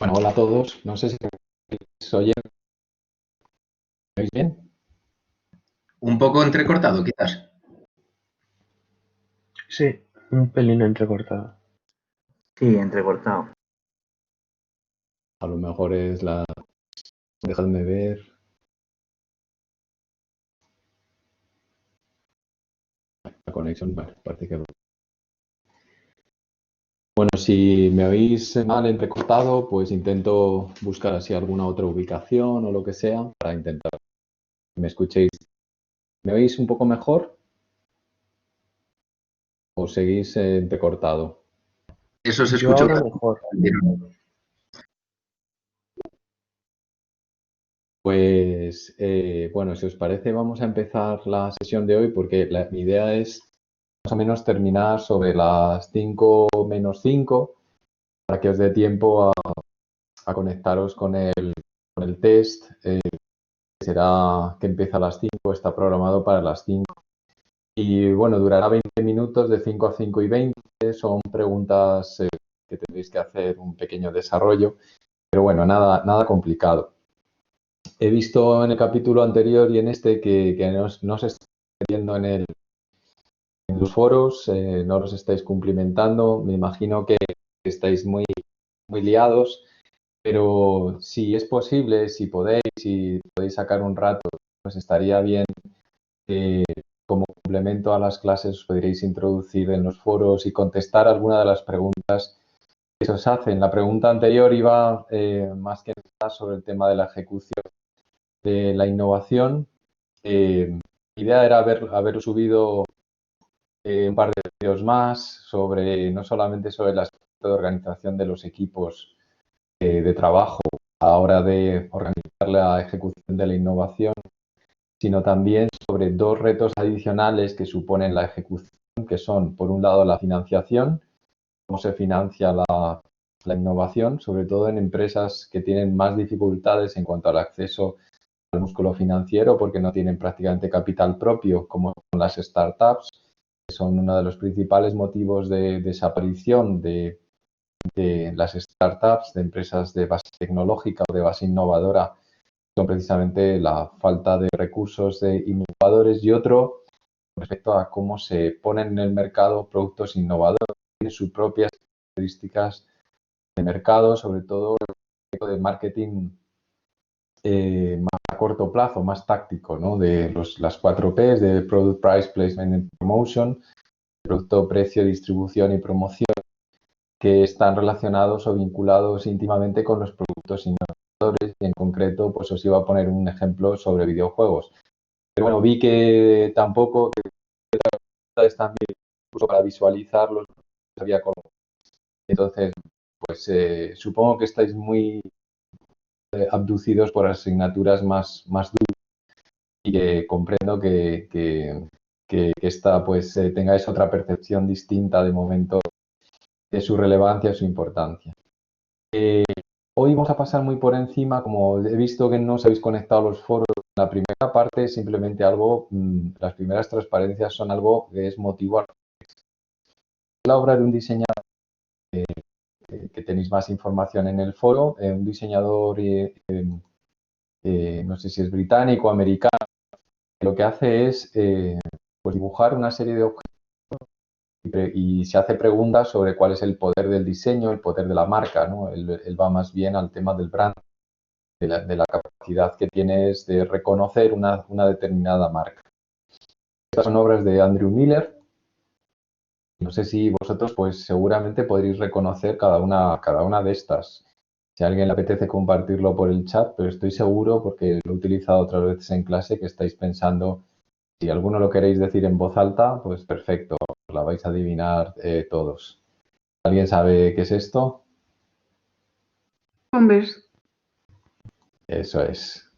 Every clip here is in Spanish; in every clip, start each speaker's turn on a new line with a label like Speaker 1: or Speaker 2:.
Speaker 1: Bueno, hola a todos. No sé si me oyen. ¿Me oís bien?
Speaker 2: Un poco entrecortado, quizás.
Speaker 3: Sí, un pelín entrecortado.
Speaker 4: Sí, entrecortado.
Speaker 1: A lo mejor es la... Dejadme ver. La conexión. Vale, parece que... Bueno, si me oís mal entrecortado, pues intento buscar así alguna otra ubicación o lo que sea para intentar que me escuchéis. ¿Me oís un poco mejor o seguís entrecortado?
Speaker 2: Eso se
Speaker 3: Yo
Speaker 2: escuchó.
Speaker 3: ahora mejor.
Speaker 1: Pues bueno, si os parece, vamos a empezar la sesión de hoy porque mi idea es más o menos terminar sobre las 5 menos 5 para que os dé tiempo a conectaros con el test. Será que empieza a las 5, está programado para las 5. Y bueno, durará 20 minutos de 5 a 5 y 20. Son preguntas que tendréis que hacer un pequeño desarrollo, pero bueno, nada complicado. He visto en el capítulo anterior y en este que no se está viendo en los foros, no los estáis cumplimentando. Me imagino que estáis muy liados, pero si es posible, si podéis sacar un rato, pues estaría bien que como complemento a las clases os podríais introducir en los foros y contestar alguna de las preguntas que se os hacen. La pregunta anterior iba más que nada sobre el tema de la ejecución de la innovación. La idea era haber subido un par de vídeos más sobre no solamente sobre el aspecto de organización de los equipos de trabajo a la hora de organizar la ejecución de la innovación, sino también sobre dos retos adicionales que suponen la ejecución, que son, por un lado, la financiación, cómo se financia la innovación, sobre todo en empresas que tienen más dificultades en cuanto al acceso al músculo financiero porque no tienen prácticamente capital propio, como son las startups, que son uno de los principales motivos de desaparición de las startups, de empresas de base tecnológica o de base innovadora, son precisamente la falta de recursos de innovadores y otro respecto a cómo se ponen en el mercado productos innovadores, tienen sus propias características de mercado, sobre todo el aspecto de marketing más a corto plazo, más táctico, ¿no? De las 4 Ps de Product Price Placement and Promotion, producto, precio, distribución y promoción, que están relacionados o vinculados íntimamente con los productos innovadores y en concreto pues os iba a poner un ejemplo sobre videojuegos. Pero bueno, vi que tampoco que también incluso para visualizarlos sabía cómo. Entonces, pues supongo que estáis muy abducidos por asignaturas más duras y que comprendo que esta pues tengáis otra percepción distinta de momento de su relevancia y su importancia. Hoy vamos a pasar muy por encima, como he visto que no os habéis conectado a los foros, la primera parte es simplemente algo, las primeras transparencias son algo que es motivo a la obra de un diseñador que tenéis más información en el foro, un diseñador, no sé si es británico o americano, que lo que hace es pues dibujar una serie de objetos y se hace preguntas sobre cuál es el poder del diseño, el poder de la marca, ¿no? Él va más bien al tema del brand, de la capacidad que tienes de reconocer una determinada marca. Estas son obras de Andrew Miller. No sé si vosotros, pues seguramente podréis reconocer cada una de estas. Si a alguien le apetece compartirlo por el chat, pero estoy seguro, porque lo he utilizado otras veces en clase, que estáis pensando, si alguno lo queréis decir en voz alta, pues perfecto, la vais a adivinar todos. ¿Alguien sabe qué es esto?
Speaker 5: Converse.
Speaker 1: Eso es.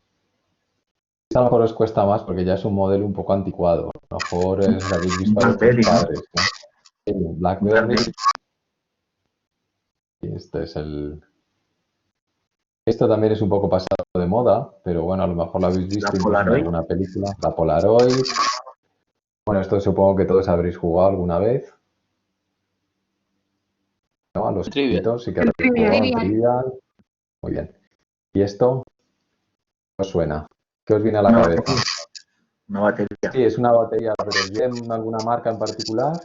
Speaker 1: A lo mejor os cuesta más porque ya es un modelo un poco anticuado. A lo mejor lo habéis visto a vuestros
Speaker 4: BlackBerry, ¿no?
Speaker 1: padres, ¿no? BlackBerry,
Speaker 4: BlackBerry.
Speaker 1: y este es el... Esto también es un poco pasado de moda, pero bueno, a lo mejor lo habéis
Speaker 4: La
Speaker 1: visto incluso en
Speaker 4: Polaroid.
Speaker 1: alguna película. La Polaroid. Bueno, esto supongo que todos habréis jugado alguna vez, ¿no? A los
Speaker 3: Trivial.
Speaker 1: jueguitos sí que
Speaker 5: El
Speaker 1: habréis jugado
Speaker 5: Trivial.
Speaker 1: al Trivial. Muy bien. ¿Y esto qué os suena? ¿Qué os viene a la
Speaker 4: Una
Speaker 1: cabeza?
Speaker 4: batería. Una batería.
Speaker 1: Sí, es una batería, pero ¿os viene alguna marca en particular?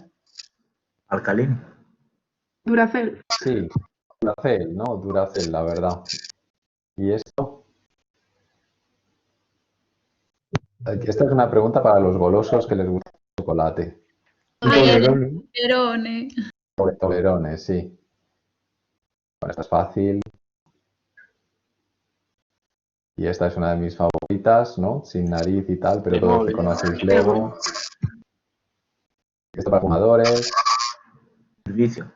Speaker 4: Alcalino.
Speaker 5: Duracell.
Speaker 1: Sí, Duracell, ¿no? Duracell, la verdad. ¿Y esto? Esta es una pregunta para los golosos que les gusta el chocolate.
Speaker 3: Un
Speaker 6: Ay, el
Speaker 3: Toblerone.
Speaker 6: Toblerone.
Speaker 1: Toblerones, sí. Bueno, esta es fácil. Y esta es una de mis favoritas, ¿no? Sin nariz y tal, pero todos
Speaker 3: Playmobil.
Speaker 1: conocéis Lego. Esto para fumadores.
Speaker 4: Servicio.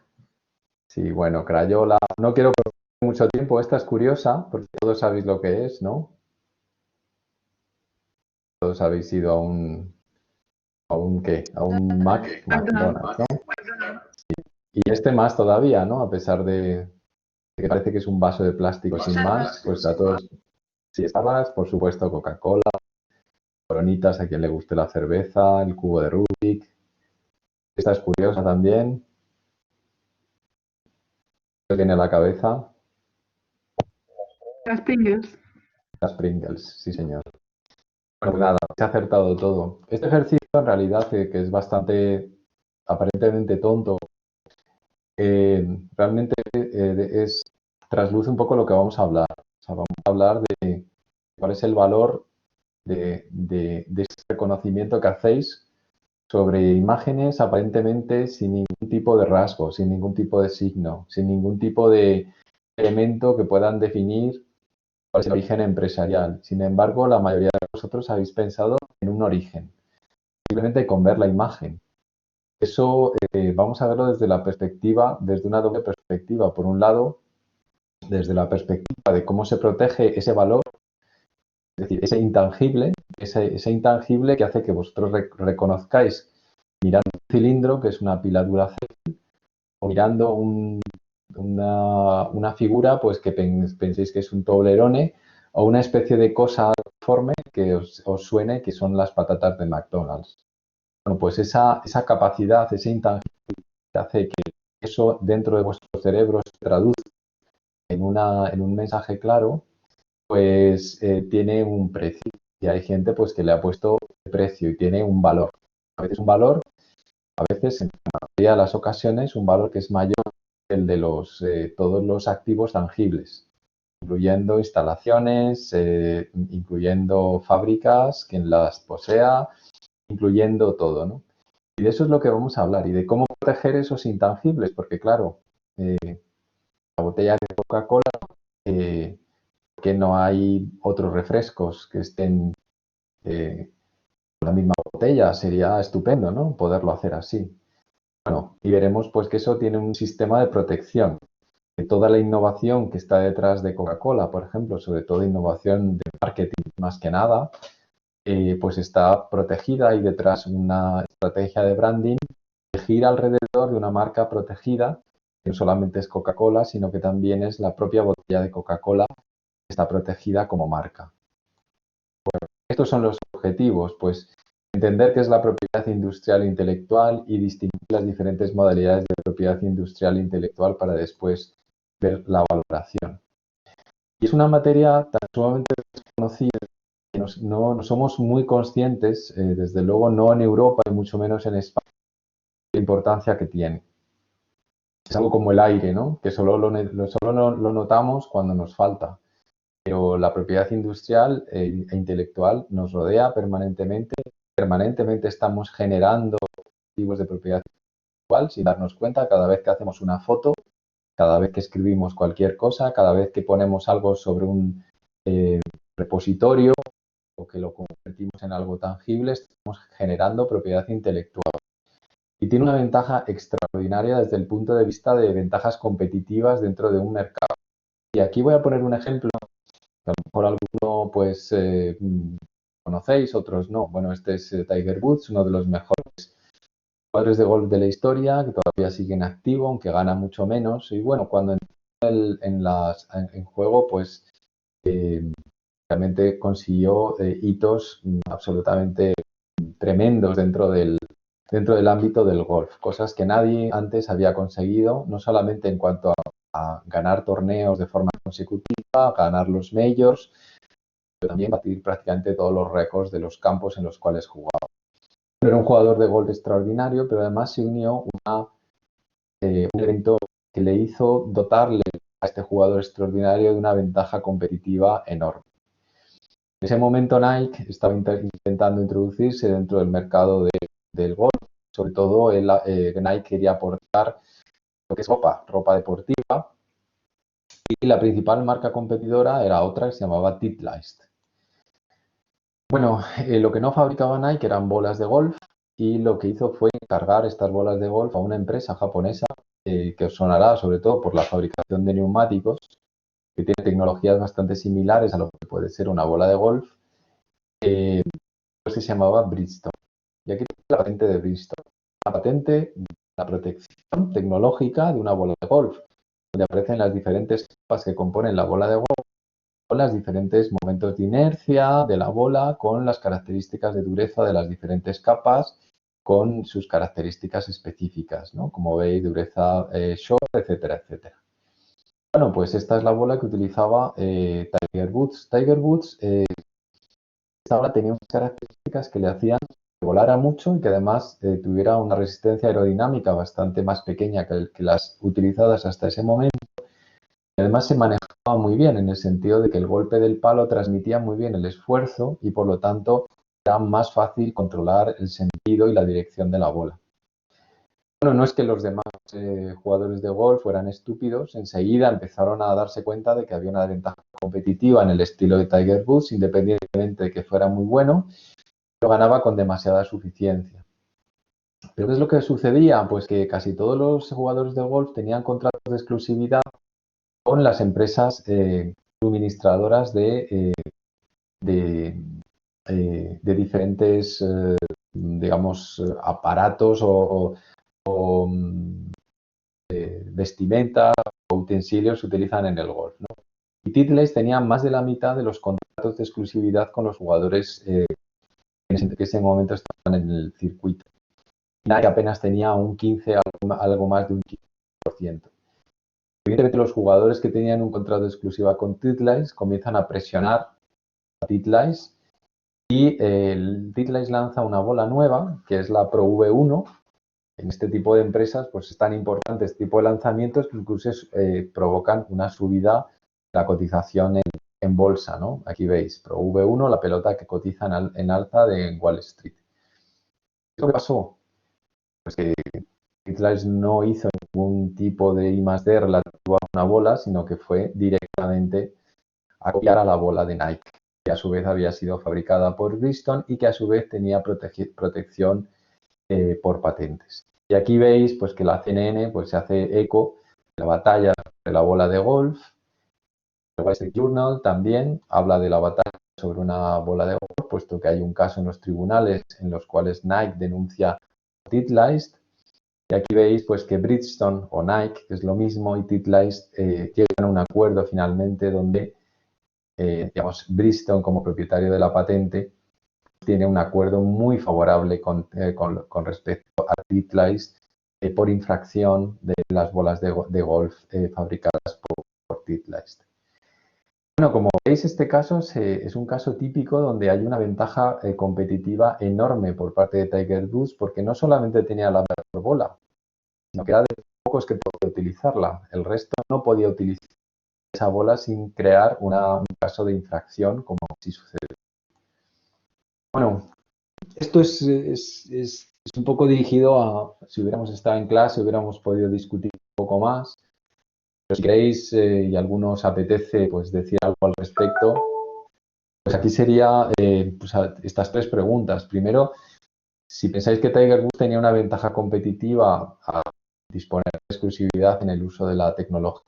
Speaker 1: Sí, bueno, Crayola. No quiero perder mucho tiempo. Esta es curiosa, porque todos sabéis lo que es, ¿no? Todos habéis ido ¿qué? A un McDonald's, ¿no? Y este más todavía, ¿no? A pesar de que parece que es un vaso de plástico sin más, pues a todos, si estabas, por supuesto, Coca-Cola, Coronitas a quien le guste la cerveza, el cubo de Rubik. Esta es curiosa también. ¿Qué tiene a la cabeza?
Speaker 5: Las Pringles.
Speaker 1: Las Pringles, sí señor. Bueno, pues nada, se ha acertado todo. Este ejercicio en realidad que es bastante aparentemente tonto, realmente trasluce un poco lo que vamos a hablar. O sea, vamos a hablar de cuál es el valor de ese reconocimiento que hacéis sobre imágenes aparentemente sin ningún tipo de rasgo, sin ningún tipo de signo, sin ningún tipo de elemento que puedan definir cuál es el origen empresarial. Sin embargo, la mayoría de vosotros habéis pensado en un origen, simplemente con ver la imagen. Eso vamos a verlo desde la perspectiva, desde una doble perspectiva. Por un lado, desde la perspectiva de cómo se protege ese valor, es decir, ese intangible que hace que vosotros reconozcáis mirando un cilindro, que es una pila Duracell, o mirando una figura, pues que penséis que es un Toblerone, o una especie de cosa deforme que os suene que son las patatas de McDonald's. Bueno, pues esa capacidad, ese intangible que hace que eso dentro de vuestro cerebro se traduzca en un mensaje claro, pues tiene un precio. Y hay gente pues que le ha puesto precio y tiene un valor. A veces un valor, a veces en la mayoría de las ocasiones, un valor que es mayor que el de todos los activos tangibles, incluyendo instalaciones, incluyendo fábricas, quien las posea, incluyendo todo, ¿no? Y de eso es lo que vamos a hablar y de cómo proteger esos intangibles, porque claro, la botella de Coca-Cola, que no hay otros refrescos que estén con la misma botella, sería estupendo, ¿no? Poderlo hacer así. Bueno, y veremos pues que eso tiene un sistema de protección. De toda la innovación que está detrás de Coca-Cola, por ejemplo, sobre todo innovación de marketing más que nada, pues está protegida y detrás una estrategia de branding que gira alrededor de una marca protegida, que no solamente es Coca-Cola, sino que también es la propia botella de Coca-Cola que está protegida como marca. Bueno, estos son los objetivos, pues entender qué es la propiedad industrial e intelectual y distinguir las diferentes modalidades de propiedad industrial e intelectual para después ver la valoración. Y es una materia tan sumamente desconocida que no somos muy conscientes, desde luego no en Europa y mucho menos en España, de la importancia que tiene. Es algo como el aire, ¿no? Que solo lo notamos cuando nos falta. Pero la propiedad industrial e intelectual nos rodea permanentemente. Permanentemente estamos generando activos de propiedad intelectual sin darnos cuenta cada vez que hacemos una foto, cada vez que escribimos cualquier cosa, cada vez que ponemos algo sobre un repositorio o que lo convertimos en algo tangible, estamos generando propiedad intelectual. Y tiene una ventaja extraordinaria desde el punto de vista de ventajas competitivas dentro de un mercado. Y aquí voy a poner un ejemplo, que a lo mejor alguno pues conocéis, otros no. Bueno, este es Tiger Woods, uno de los mejores jugadores de golf de la historia, que todavía sigue en activo, aunque gana mucho menos. Y bueno, cuando entró en juego, pues realmente consiguió hitos absolutamente tremendos dentro del ámbito del golf, cosas que nadie antes había conseguido, no solamente en cuanto a ganar torneos de forma consecutiva, ganar los majors, pero también batir prácticamente todos los récords de los campos en los cuales jugaba. Era un jugador de golf extraordinario, pero además se unió un evento que le hizo dotarle a este jugador extraordinario de una ventaja competitiva enorme. En ese momento Nike estaba intentando introducirse dentro del mercado del golf, sobre todo Nike quería aportar lo que es ropa deportiva, y la principal marca competidora era otra que se llamaba Titleist. Bueno, lo que no fabricaba Nike eran bolas de golf, y lo que hizo fue encargar estas bolas de golf a una empresa japonesa que os sonará sobre todo por la fabricación de neumáticos, que tiene tecnologías bastante similares a lo que puede ser una bola de golf, que se llamaba Bridgestone. Y aquí tengo la patente de Bridgestone, la patente de la protección tecnológica de una bola de golf, donde aparecen las diferentes capas que componen la bola de golf, con los diferentes momentos de inercia de la bola, con las características de dureza de las diferentes capas, con sus características específicas, ¿no? Como veis, dureza short, etcétera, etcétera. Bueno, pues esta es la bola que utilizaba Tiger Woods. Tiger Woods, esta bola tenía unas características que le hacían que volara mucho y que además tuviera una resistencia aerodinámica bastante más pequeña que las utilizadas hasta ese momento. Y además se manejaba muy bien en el sentido de que el golpe del palo transmitía muy bien el esfuerzo y por lo tanto era más fácil controlar el sentido y la dirección de la bola. Bueno, no es que los demás jugadores de golf fueran estúpidos, enseguida empezaron a darse cuenta de que había una ventaja competitiva en el estilo de Tiger Woods, independientemente de que fuera muy bueno, pero ganaba con demasiada suficiencia. ¿Pero qué es lo que sucedía? Pues que casi todos los jugadores de golf tenían contratos de exclusividad con las empresas suministradoras de diferentes, digamos, aparatos o vestimenta o utensilios que utilizan en el golf, ¿no? Y Titleist tenía más de la mitad de los contratos de exclusividad con los jugadores que en ese momento estaban en el circuito. Nike apenas tenía un 15, algo más de un 15%. Evidentemente, los jugadores que tenían un contrato de exclusiva con Titleist comienzan a presionar a Titleist, y el Titleist lanza una bola nueva, que es la Pro V1. En este tipo de empresas, pues es tan importante este tipo de lanzamientos que incluso provocan una subida de la cotización en bolsa, ¿no? Aquí veis, Pro V1, la pelota que cotiza en alza en Wall Street. ¿Qué es lo que pasó? Pues que Titleist no hizo ningún tipo de I+D relativo a una bola, sino que fue directamente a copiar a la bola de Nike, que a su vez había sido fabricada por Bridgestone y que a su vez tenía protección por patentes. Y aquí veis pues, que la CNN pues, se hace eco de la batalla de la bola de golf. El Wall Street Journal también habla de la batalla sobre una bola de golf, puesto que hay un caso en los tribunales en los cuales Nike denuncia a Titleist. Y aquí veis pues, que Bridgestone o Nike, que es lo mismo, y Titleist llegan a un acuerdo finalmente donde digamos, Bridgestone como propietario de la patente tiene un acuerdo muy favorable con respecto a Titleist por infracción de las bolas de golf fabricadas por Titleist. Bueno, como veis, este caso es un caso típico donde hay una ventaja competitiva enorme por parte de Tiger Woods, porque no solamente tenía la mejor bola, sino que era de los pocos que podía utilizarla. El resto no podía utilizar esa bola sin crear un caso de infracción, como así sucede. Bueno, esto es un poco dirigido a, si hubiéramos estado en clase, hubiéramos podido discutir un poco más. Pero si queréis y a algunos apetece pues, decir algo al respecto, pues aquí sería pues, estas tres preguntas. Primero, si pensáis que Tiger Woods tenía una ventaja competitiva a disponer de exclusividad en el uso de la tecnología.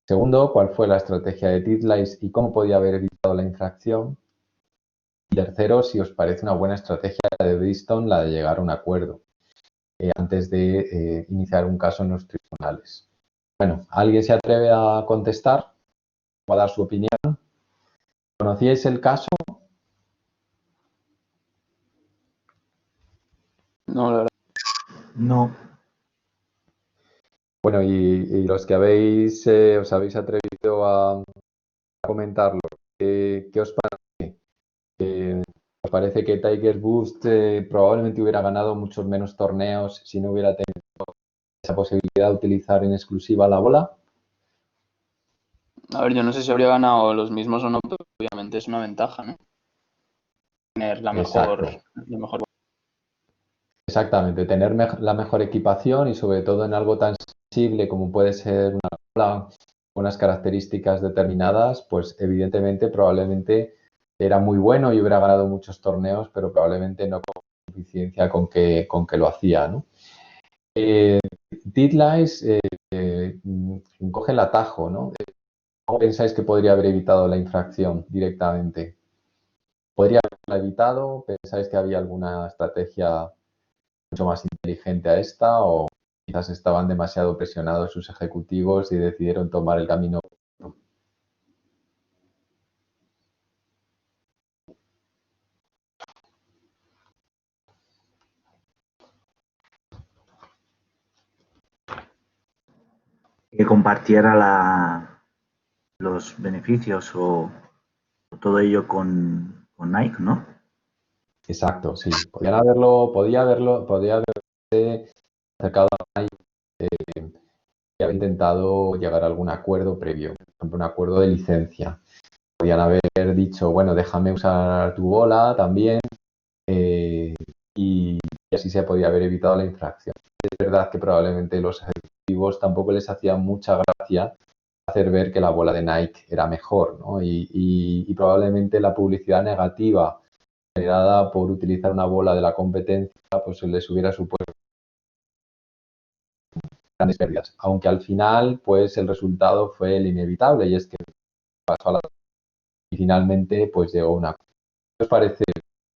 Speaker 1: Segundo, ¿cuál fue la estrategia de Titleist y cómo podía haber evitado la infracción? Y tercero, si os parece una buena estrategia de Bridgestone la de llegar a un acuerdo antes de iniciar un caso en los tribunales. Bueno, ¿alguien se atreve a contestar o a dar su opinión? ¿Conocíais el caso?
Speaker 3: No, la verdad.
Speaker 4: No.
Speaker 1: Bueno, y los que os habéis atrevido a comentarlo, ¿qué os parece? ¿Os parece que Tiger Woods probablemente hubiera ganado muchos menos torneos si no hubiera tenido esa posibilidad de utilizar en exclusiva la bola?
Speaker 6: A ver, yo no sé si habría ganado los mismos o no, pero obviamente es una ventaja, ¿no? Tener
Speaker 1: Exacto.
Speaker 6: la mejor.
Speaker 1: Exactamente, tener la mejor equipación y sobre todo en algo tan sensible como puede ser una bola, unas características determinadas, pues evidentemente probablemente era muy bueno y hubiera ganado muchos torneos, pero probablemente no con suficiencia con que lo hacía, ¿no? Titleist coge el atajo, ¿no? ¿Cómo pensáis que podría haber evitado la infracción directamente? ¿Podría haberla evitado? ¿Pensáis que había alguna estrategia mucho más inteligente a esta o quizás estaban demasiado presionados sus ejecutivos y decidieron tomar el camino?
Speaker 4: Que compartiera los beneficios o todo ello con Nike, ¿no?
Speaker 1: Exacto, sí. Podía haberse acercado a Nike y haber intentado llegar a algún acuerdo previo, por ejemplo, un acuerdo de licencia. Podían haber dicho, bueno, déjame usar tu bola también, y así se podía haber evitado la infracción. Es verdad que probablemente los ejecutivos tampoco les hacía mucha gracia hacer ver que la bola de Nike era mejor, ¿no? Y probablemente la publicidad negativa generada por utilizar una bola de la competencia, pues les hubiera supuesto grandes pérdidas. Aunque al final, pues el resultado fue el inevitable y es que pasó a la y finalmente, pues llegó a un acuerdo. ¿Qué os parece?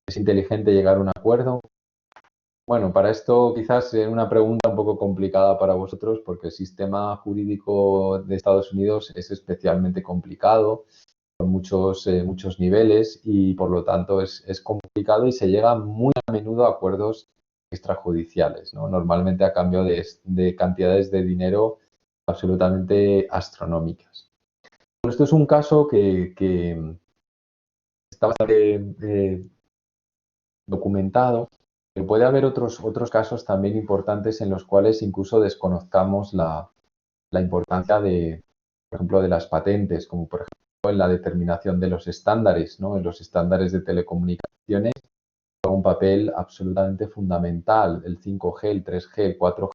Speaker 1: ¿Es inteligente llegar a un acuerdo? Bueno, para esto quizás es una pregunta un poco complicada para vosotros porque el sistema jurídico de Estados Unidos es especialmente complicado, con muchos niveles y por lo tanto es complicado y se llega muy a menudo a acuerdos extrajudiciales, ¿no? Normalmente a cambio de cantidades de dinero absolutamente astronómicas. Bueno, esto es un caso que está bastante documentado, pero puede haber otros casos también importantes en los cuales incluso desconozcamos la importancia de, por ejemplo, de las patentes, como por ejemplo en la determinación de los estándares, ¿no? En los estándares de telecomunicaciones juega un papel absolutamente fundamental. El 5G, el 3G, el 4G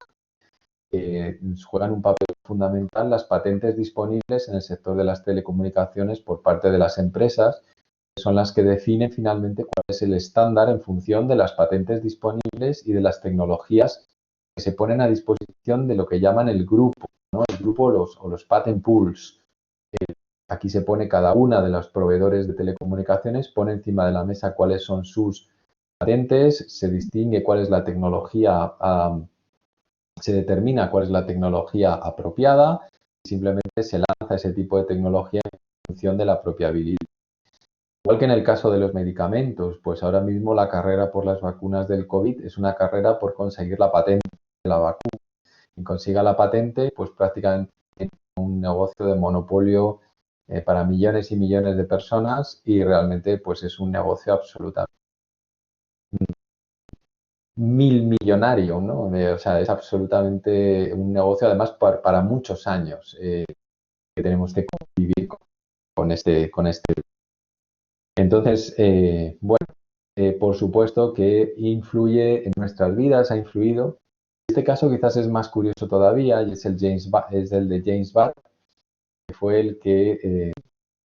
Speaker 1: juegan un papel fundamental las patentes disponibles en el sector de las telecomunicaciones por parte de las empresas son las que definen finalmente cuál es el estándar en función de las patentes disponibles y de las tecnologías que se ponen a disposición de lo que llaman el grupo, ¿no? El grupo o los patent pools. Aquí se pone cada una de los proveedores de telecomunicaciones, pone encima de la mesa cuáles son sus patentes, se distingue cuál es la tecnología, se determina cuál es la tecnología apropiada y simplemente se lanza ese tipo de tecnología en función de la apropiabilidad. Igual que en el caso de los medicamentos, pues ahora mismo la carrera por las vacunas del COVID es una carrera por conseguir la patente de la vacuna. Quien consiga la patente, pues prácticamente tiene un negocio de monopolio para millones y millones de personas y realmente pues es un negocio absolutamente mil millonario, ¿no? O sea, es absolutamente un negocio además para muchos años que tenemos que convivir con este. Entonces, bueno, por supuesto que influye en nuestras vidas, ha influido. Este caso quizás es más curioso todavía y es el de James Watt, que fue el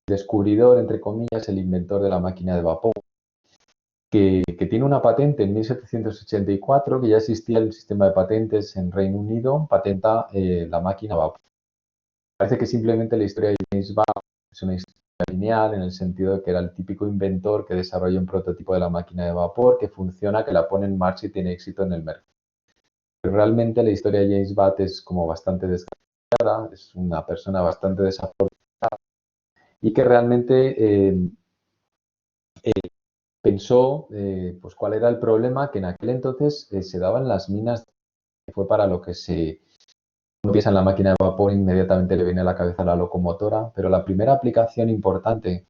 Speaker 1: descubridor, entre comillas, el inventor de la máquina de vapor, que tiene una patente en 1784, que ya existía el sistema de patentes en Reino Unido, patenta la máquina de vapor. Parece que simplemente la historia de James Watt es una historia lineal en el sentido de que era el típico inventor que desarrolla un prototipo de la máquina de vapor que funciona, que la pone en marcha y tiene éxito en el mercado. Pero realmente la historia de James Watt es como bastante desgraciada, es una persona bastante desafortunada y que realmente pensó pues cuál era el problema que en aquel entonces se daba en las minas, que fue para lo que se Uno piensa en la máquina de vapor, inmediatamente le viene a la cabeza la locomotora, pero la primera aplicación importante,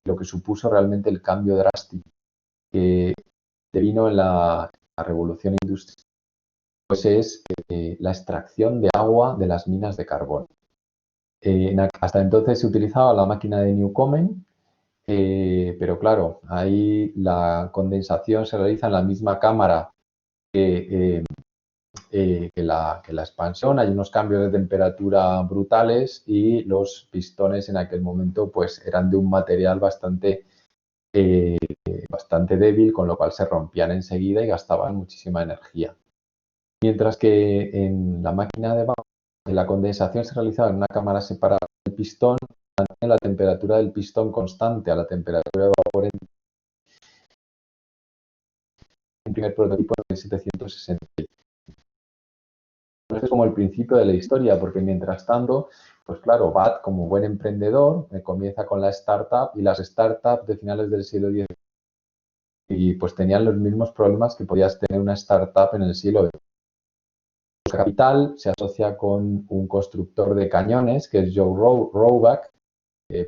Speaker 1: lo que supuso realmente el cambio drástico que vino en la revolución industrial, pues es la extracción de agua de las minas de carbón. Hasta entonces se utilizaba la máquina de Newcomen, pero claro, ahí la condensación se realiza en la misma cámara que la expansión. Hay unos cambios de temperatura brutales y los pistones en aquel momento pues eran de un material bastante débil, con lo cual se rompían enseguida y gastaban muchísima energía. Mientras que en la máquina de vapor, la condensación se realizaba en una cámara separada del pistón, mantiene la temperatura del pistón constante a la temperatura de vapor en el primer prototipo en 1760. Este es como el principio de la historia, porque mientras tanto, pues claro, Bat, como buen emprendedor, comienza con la startup, y las startups de finales del siglo XIX y pues tenían los mismos problemas que podías tener una startup en el siglo XX. El capital se asocia con un constructor de cañones, que es Joe Roebuck,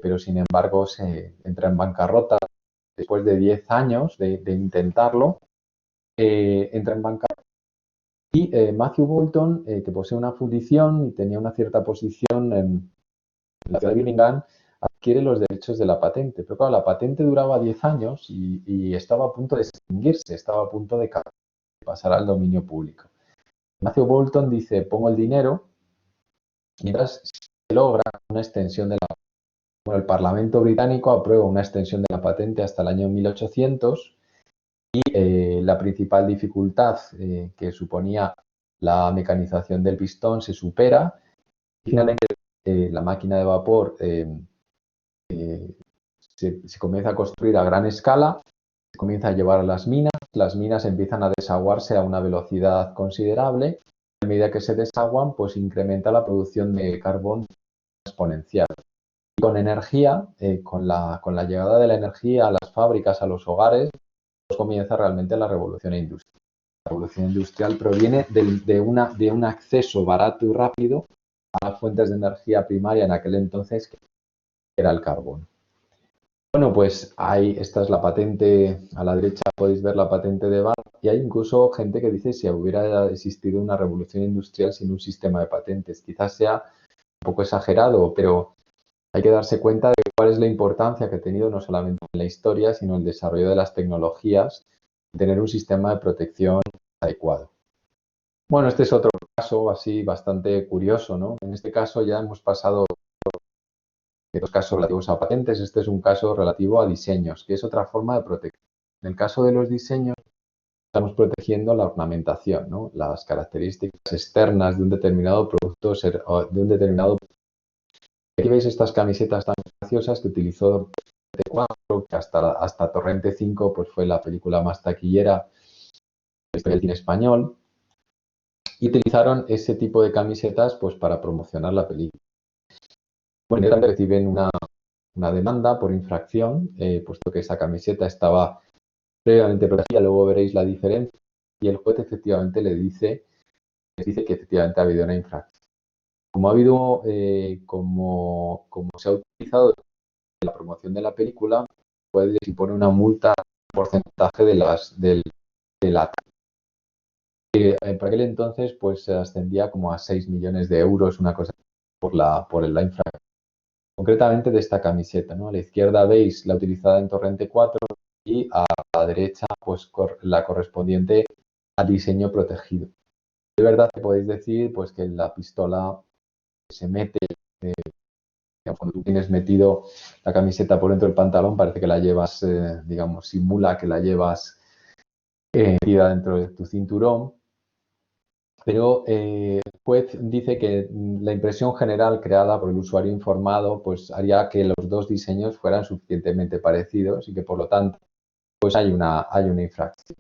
Speaker 1: pero sin embargo se entra en bancarrota después de 10 años de intentarlo, entra en bancarrota. Y Matthew Boulton, que posee una fundición y tenía una cierta posición en la ciudad de Birmingham, adquiere los derechos de la patente. Pero claro, la patente duraba 10 años y estaba a punto de extinguirse, estaba a punto de pasar al dominio público. Matthew Boulton dice, pongo el dinero, mientras se logra una extensión de la... Bueno, el Parlamento británico aprueba una extensión de la patente hasta el año 1800 y la principal dificultad que suponía la mecanización del pistón se supera y finalmente la máquina de vapor se comienza a construir a gran escala, se comienza a llevar a las minas empiezan a desaguarse a una velocidad considerable. A medida que se desaguan, pues incrementa la producción de carbón exponencial. Y con energía, con la llegada de la energía a las fábricas, a los hogares, pues comienza realmente la revolución industrial. La revolución industrial proviene de un acceso barato y rápido a las fuentes de energía primaria en aquel entonces, que era el carbón. Bueno, pues esta es la patente, a la derecha podéis ver la patente de Bar, y hay incluso gente que dice si hubiera existido una revolución industrial sin un sistema de patentes. Quizás sea un poco exagerado, pero hay que darse cuenta de cuál es la importancia que ha tenido no solamente en la historia, sino en el desarrollo de las tecnologías, tener un sistema de protección adecuado. Bueno, este es otro caso así bastante curioso, ¿no? En este caso ya hemos pasado de dos casos relativos a patentes. Este es un caso relativo a diseños, que es otra forma de protección. En el caso de los diseños, estamos protegiendo la ornamentación, ¿no? Las características externas de un determinado producto, de un determinado... Aquí veis estas camisetas tan graciosas que utilizó Torrente 4, que hasta Torrente 5 pues fue la película más taquillera de la historia del cine español, y utilizaron ese tipo de camisetas pues para promocionar la película. Bueno, también reciben una demanda por infracción, puesto que esa camiseta estaba previamente protegida. Luego veréis la diferencia, y el juez efectivamente les dice que efectivamente ha habido una infracción. Como ha habido, como se ha utilizado en la promoción de la película, pues les impone una multa, un porcentaje de la... Para aquel entonces pues se ascendía como a 6 millones de euros, una cosa por la infracción. Concretamente de esta camiseta, ¿no? A la izquierda veis la utilizada en Torrente 4 y a la derecha pues la correspondiente al diseño protegido. De verdad que podéis decir pues que la pistola se mete, digamos, cuando tú tienes metido la camiseta por dentro del pantalón, parece que la llevas, digamos, simula que la llevas metida dentro de tu cinturón. Pero el juez dice que la impresión general creada por el usuario informado pues haría que los dos diseños fueran suficientemente parecidos y que por lo tanto pues hay una infracción.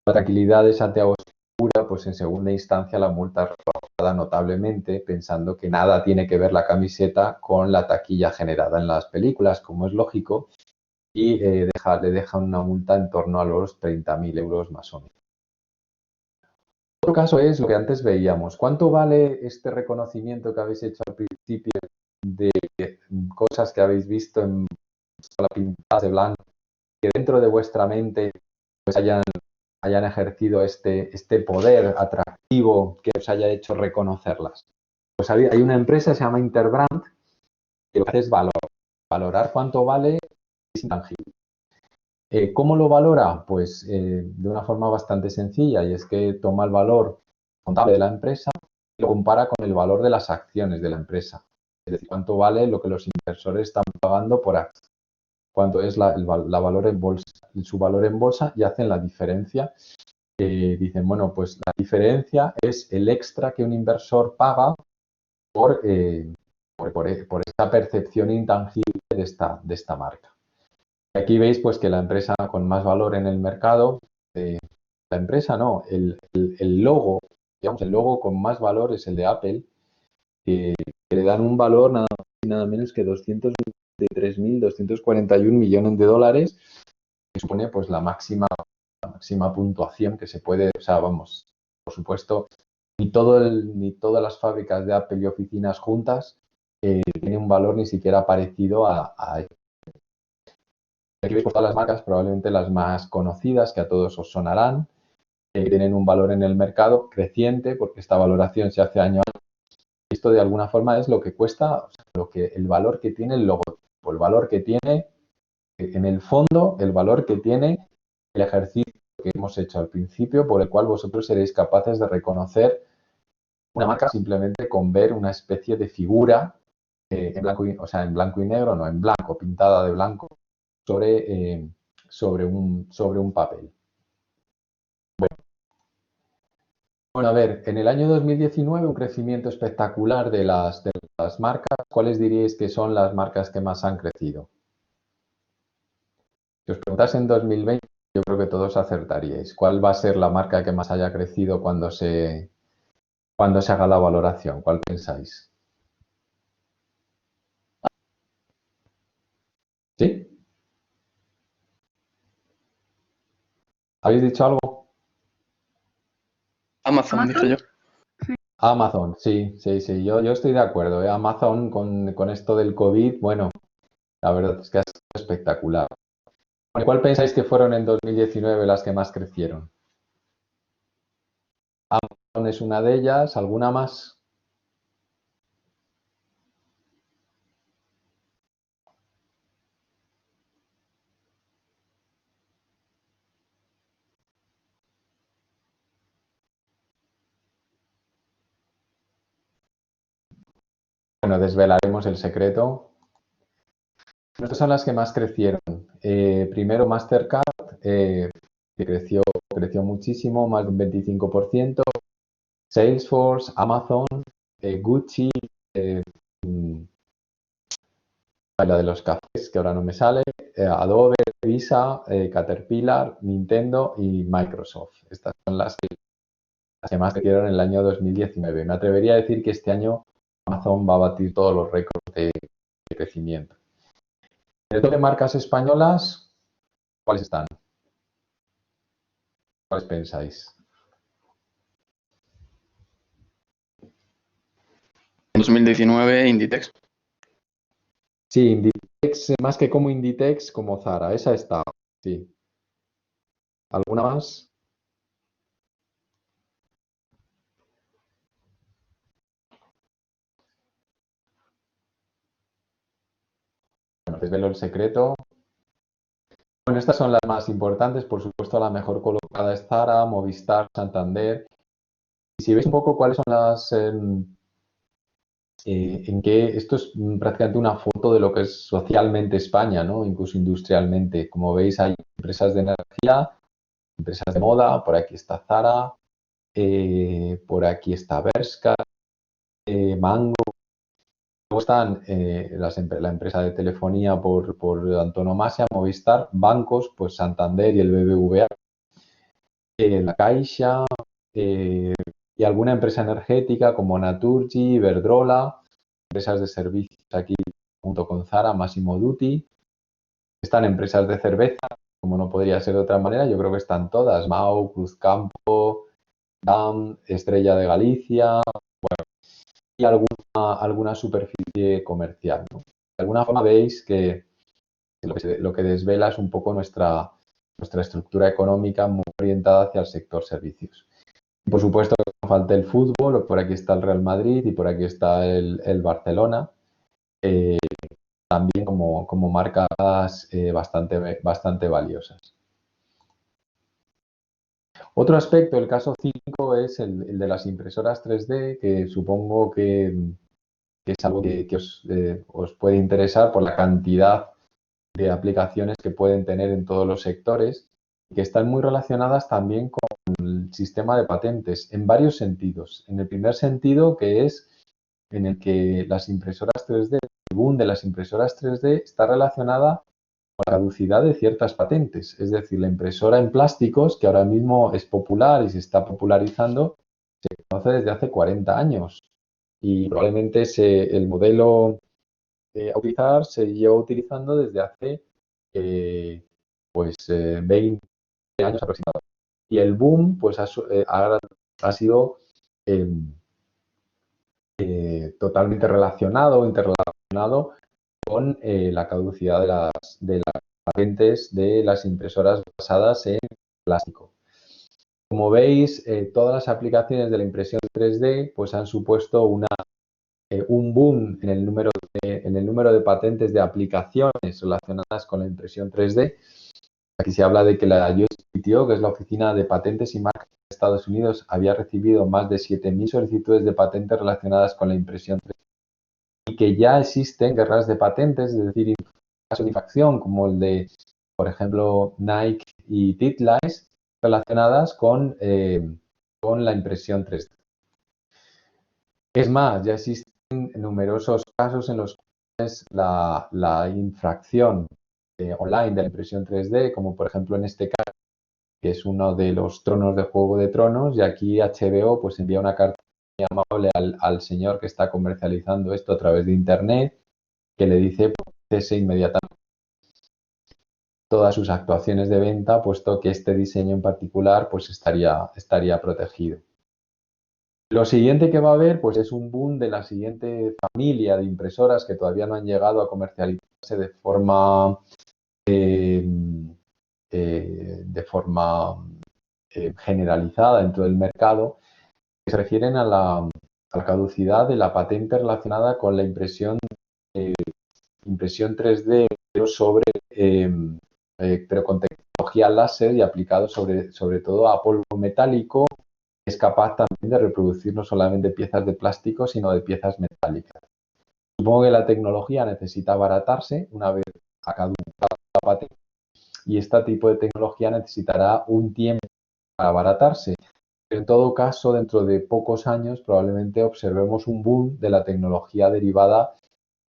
Speaker 1: La tranquilidad de Santiago Segura, pues en segunda instancia la multa es rebajada notablemente, pensando que nada tiene que ver la camiseta con la taquilla generada en las películas, como es lógico, y le dejan una multa en torno a los 30.000 euros más o menos. otro caso es lo que antes veíamos. ¿Cuánto vale este reconocimiento que habéis hecho al principio de cosas que habéis visto en la pintadas de blanco, que dentro de vuestra mente pues hayan ejercido este poder atractivo que os haya hecho reconocerlas? Pues hay una empresa que se llama Interbrand que lo que hace es valorar cuánto vale es intangible. ¿Cómo lo valora? Pues de una forma bastante sencilla, y es que toma el valor contable de la empresa y lo compara con el valor de las acciones de la empresa. Es decir, cuánto vale lo que los inversores están pagando por acción, cuánto es la valor en bolsa, su valor en bolsa, y hacen la diferencia. Dicen, bueno, pues la diferencia es el extra que un inversor paga por esta percepción intangible de esta marca. Aquí veis pues que la empresa con más valor en el mercado, la empresa no, el logo, digamos, el logo con más valor es el de Apple, que le dan un valor nada más y nada menos que 223.241 millones de dólares, que supone pues la máxima puntuación que se puede, o sea, vamos, por supuesto, ni todas las fábricas de Apple y oficinas juntas tienen un valor ni siquiera parecido a aquí veis todas las marcas, probablemente las más conocidas, que a todos os sonarán, tienen un valor en el mercado creciente, porque esta valoración se hace año a año. Esto de alguna forma es lo que cuesta, o sea, el valor que tiene el logotipo, el valor que tiene, en el fondo, el valor que tiene el ejercicio que hemos hecho al principio, por el cual vosotros seréis capaces de reconocer una marca simplemente con ver una especie de figura en blanco en blanco y negro, no, en blanco, pintada de blanco, sobre un papel. Bueno, a ver, en el año 2019 un crecimiento espectacular de las marcas. ¿Cuáles diríais que son las marcas que más han crecido? Si os preguntase en 2020, yo creo que todos acertaríais. ¿Cuál va a ser la marca que más haya crecido cuando se haga la valoración? ¿Cuál pensáis? ¿Sí? ¿Habéis dicho algo?
Speaker 6: Amazon, dije yo.
Speaker 1: Amazon, sí. Yo estoy de acuerdo. Amazon con esto del COVID, bueno, la verdad es que ha sido espectacular. ¿Cuál pensáis que fueron en 2019 las que más crecieron? Amazon es una de ellas, ¿alguna más? Bueno, desvelaremos el secreto. Estas son las que más crecieron. Primero Mastercard, que creció muchísimo, más de un 25%. Salesforce, Amazon, Gucci, la de los cafés, que ahora no me sale, Adobe, Visa, Caterpillar, Nintendo y Microsoft. Estas son las que más crecieron en el año 2019. Me atrevería a decir que este año Amazon va a batir todos los récords de crecimiento. En el top de marcas españolas, ¿cuáles están? ¿Cuáles pensáis?
Speaker 6: En 2019, Inditex.
Speaker 1: Sí, Inditex, más que como Inditex, como Zara. Esa está, sí. ¿Alguna más? Bueno, desvelo el secreto. Bueno, estas son las más importantes. Por supuesto, la mejor colocada es Zara, Movistar, Santander. Y si veis un poco cuáles son las... en que esto es prácticamente una foto de lo que es socialmente España, ¿no? Incluso industrialmente. Como veis, hay empresas de energía, empresas de moda, por aquí está Zara, por aquí está Bershka, Mango. Luego están la empresa de telefonía por antonomasia, Movistar, bancos, pues Santander y el BBVA, la Caixa, y alguna empresa energética como Naturgy, Iberdrola, empresas de servicios aquí junto con Zara, Massimo Dutti. Están empresas de cerveza, como no podría ser de otra manera, yo creo que están todas, Mau, Cruzcampo, DAM, Estrella de Galicia, y alguna superficie comercial, ¿no? De alguna forma veis que lo que desvela es un poco nuestra estructura económica muy orientada hacia el sector servicios. Y por supuesto, no falta el fútbol, por aquí está el Real Madrid y por aquí está el Barcelona, también como marcas bastante valiosas. Otro aspecto, el caso 5, es el de las impresoras 3D, que supongo que es algo que os puede interesar por la cantidad de aplicaciones que pueden tener en todos los sectores y que están muy relacionadas también con el sistema de patentes en varios sentidos. En el primer sentido, que es en el que las impresoras 3D, el boom de las impresoras 3D está relacionada con la caducidad de ciertas patentes. Es decir, la impresora en plásticos, que ahora mismo es popular y se está popularizando, se conoce desde hace 40 años. Y probablemente el modelo a utilizar se lleva utilizando desde hace 20 años aproximadamente. Y el boom pues ha sido totalmente interrelacionado con la caducidad de las patentes de las impresoras basadas en plástico. Como veis, todas las aplicaciones de la impresión 3D pues han supuesto un boom en el número de patentes de aplicaciones relacionadas con la impresión 3D. Aquí se habla de que la USPTO, que es la Oficina de Patentes y Marcas de Estados Unidos, había recibido más de 7.000 solicitudes de patentes relacionadas con la impresión 3D y que ya existen guerras de patentes, es decir, casos de infracción como el de, por ejemplo, Nike y Titleist, relacionadas con la impresión 3D. Es más, ya existen numerosos casos en los cuales la infracción online de la impresión 3D, como por ejemplo en este caso, que es uno de los tronos de Juego de Tronos, y aquí HBO pues envía una carta muy amable al señor que está comercializando esto a través de Internet, que le dice pues, cese inmediatamente todas sus actuaciones de venta, puesto que este diseño en particular pues estaría protegido. Lo siguiente que va a haber pues es un boom de la siguiente familia de impresoras que todavía no han llegado a comercializarse de forma generalizada dentro del mercado, que se refieren a la caducidad de la patente relacionada con la impresión 3D, pero con tecnología láser y aplicado sobre todo a polvo metálico. Es capaz también de reproducir no solamente piezas de plástico, sino de piezas metálicas. Supongo que la tecnología necesita abaratarse una vez ha caducado la patente y este tipo de tecnología necesitará un tiempo para abaratarse. Pero en todo caso, dentro de pocos años probablemente observemos un boom de la tecnología derivada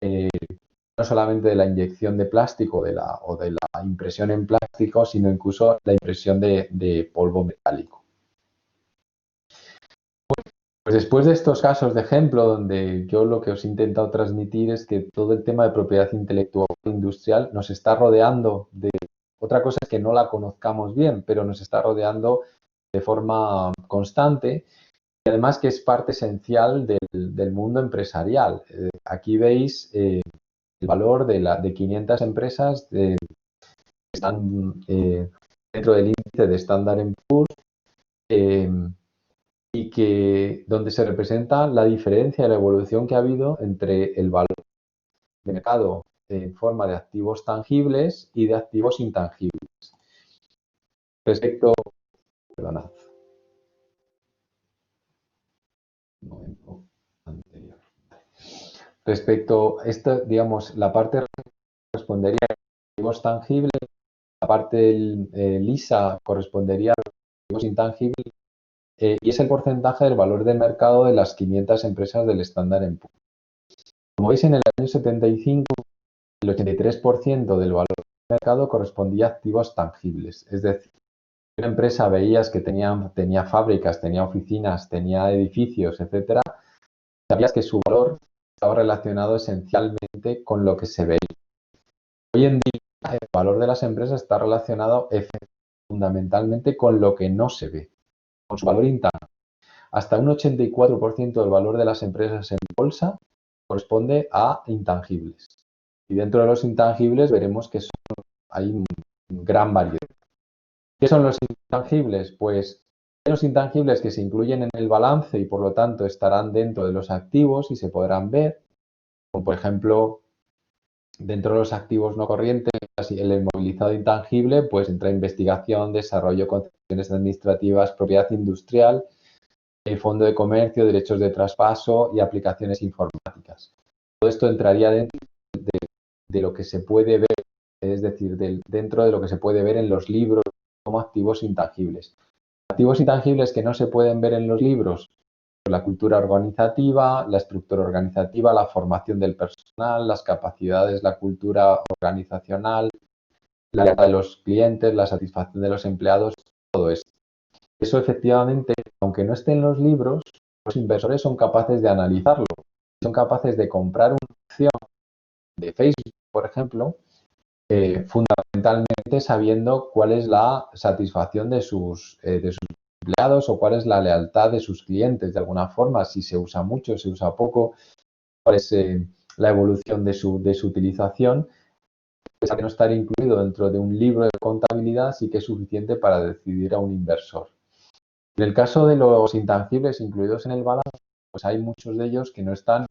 Speaker 1: no solamente de la inyección de plástico o de la impresión en plástico, sino incluso la impresión de polvo metálico. Pues después de estos casos de ejemplo, donde yo lo que os he intentado transmitir es que todo el tema de propiedad intelectual industrial nos está rodeando de... Otra cosa es que no la conozcamos bien, pero nos está rodeando de forma constante y además que es parte esencial del mundo empresarial. Aquí veis el valor de 500 empresas que están dentro del índice de Standard & Poor's y que donde se representa la diferencia y la evolución que ha habido entre el valor de mercado en forma de activos tangibles y de activos intangibles. Respecto, perdonad, un momento anterior. Respecto a esto, digamos, la parte correspondería a activos tangibles, la parte lisa correspondería a activos intangibles y es el porcentaje del valor del mercado de las 500 empresas del Standard & Poor's. Como veis, en el año 75, el 83% del valor del mercado correspondía a activos tangibles. Es decir, una empresa veías que tenía fábricas, tenía oficinas, tenía edificios, etcétera, sabías que su valor estaba relacionado esencialmente con lo que se veía. Hoy en día, el valor de las empresas está relacionado fundamentalmente con lo que no se ve, con su valor intangible. hasta un 84% del valor de las empresas en bolsa corresponde a intangibles. Y dentro de los intangibles veremos que hay un gran variedad. ¿Qué son los intangibles? Pues hay los intangibles que se incluyen en el balance y por lo tanto estarán dentro de los activos y se podrán ver, como por ejemplo, dentro de los activos no corrientes, el inmovilizado intangible, pues entra investigación, desarrollo, concesiones administrativas, propiedad industrial, fondo de comercio, derechos de traspaso y aplicaciones informáticas. Todo esto entraría dentro de lo que se puede ver, es decir, dentro de lo que se puede ver en los libros como activos intangibles. Activos intangibles que no se pueden ver en los libros, la cultura organizativa, la estructura organizativa, la formación del personal, las capacidades, la cultura organizacional, la lealtad de los clientes, la satisfacción de los empleados, todo esto. Eso efectivamente, aunque no esté en los libros, los inversores son capaces de analizarlo. Son capaces de comprar una acción de Facebook, por ejemplo, fundamentalmente sabiendo cuál es la satisfacción de sus empleados o cuál es la lealtad de sus clientes, de alguna forma, si se usa mucho, se usa poco, cuál es la evolución de su utilización. Pese a que no estar incluido dentro de un libro de contabilidad, sí que es suficiente para decidir a un inversor. En el caso de los intangibles incluidos en el balance, pues hay muchos de ellos que no están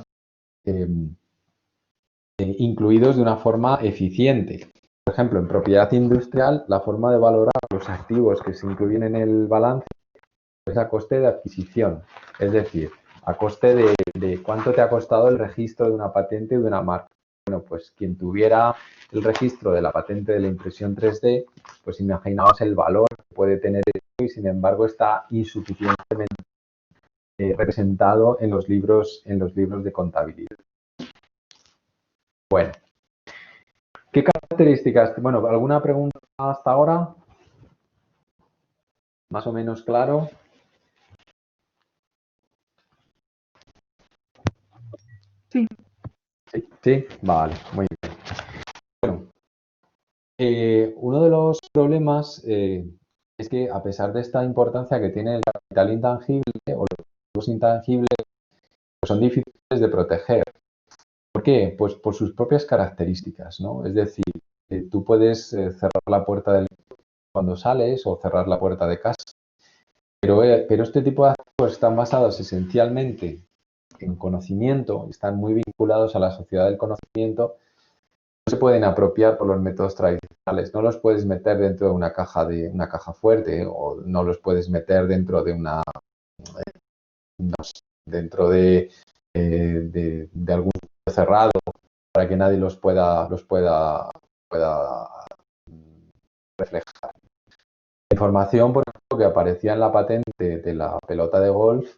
Speaker 1: incluidos de una forma eficiente. Por ejemplo, en propiedad industrial, la forma de valorar los activos que se incluyen en el balance es a coste de adquisición, es decir, a coste de cuánto te ha costado el registro de una patente o de una marca. Bueno, pues quien tuviera el registro de la patente de la impresión 3D, pues imaginaos el valor que puede tener esto y sin embargo está insuficientemente representado en los libros de contabilidad. Bueno, ¿qué características? Bueno, ¿alguna pregunta hasta ahora? ¿Más o menos claro?
Speaker 5: Sí.
Speaker 1: Sí, vale, muy bien. Bueno, uno de los problemas es que a pesar de esta importancia que tiene el capital intangible o los activos intangibles, pues son difíciles de proteger. ¿Por qué? Pues por sus propias características, ¿no? Es decir, tú puedes cerrar la puerta del cuando sales o cerrar la puerta de casa, pero este tipo de activos están basados esencialmente en conocimiento, están muy vinculados a la sociedad del conocimiento, no se pueden apropiar por los métodos tradicionales, no los puedes meter dentro de una caja fuerte o no los puedes meter dentro de una dentro de algún cerrado para que nadie los pueda reflejar. La información, por ejemplo, que aparecía en la patente de la pelota de golf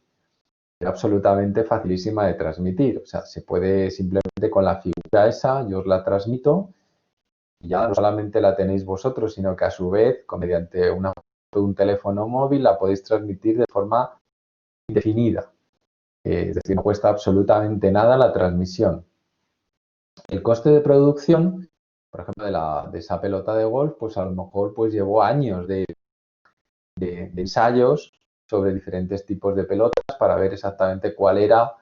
Speaker 1: era absolutamente facilísima de transmitir. O sea, se puede simplemente con la figura esa, yo os la transmito y ya no solamente la tenéis vosotros, sino que a su vez, mediante un teléfono móvil, la podéis transmitir de forma indefinida. Es decir, no cuesta absolutamente nada la transmisión. El coste de producción, por ejemplo, de esa pelota de golf, pues a lo mejor pues llevó años de ensayos sobre diferentes tipos de pelotas para ver exactamente cuál era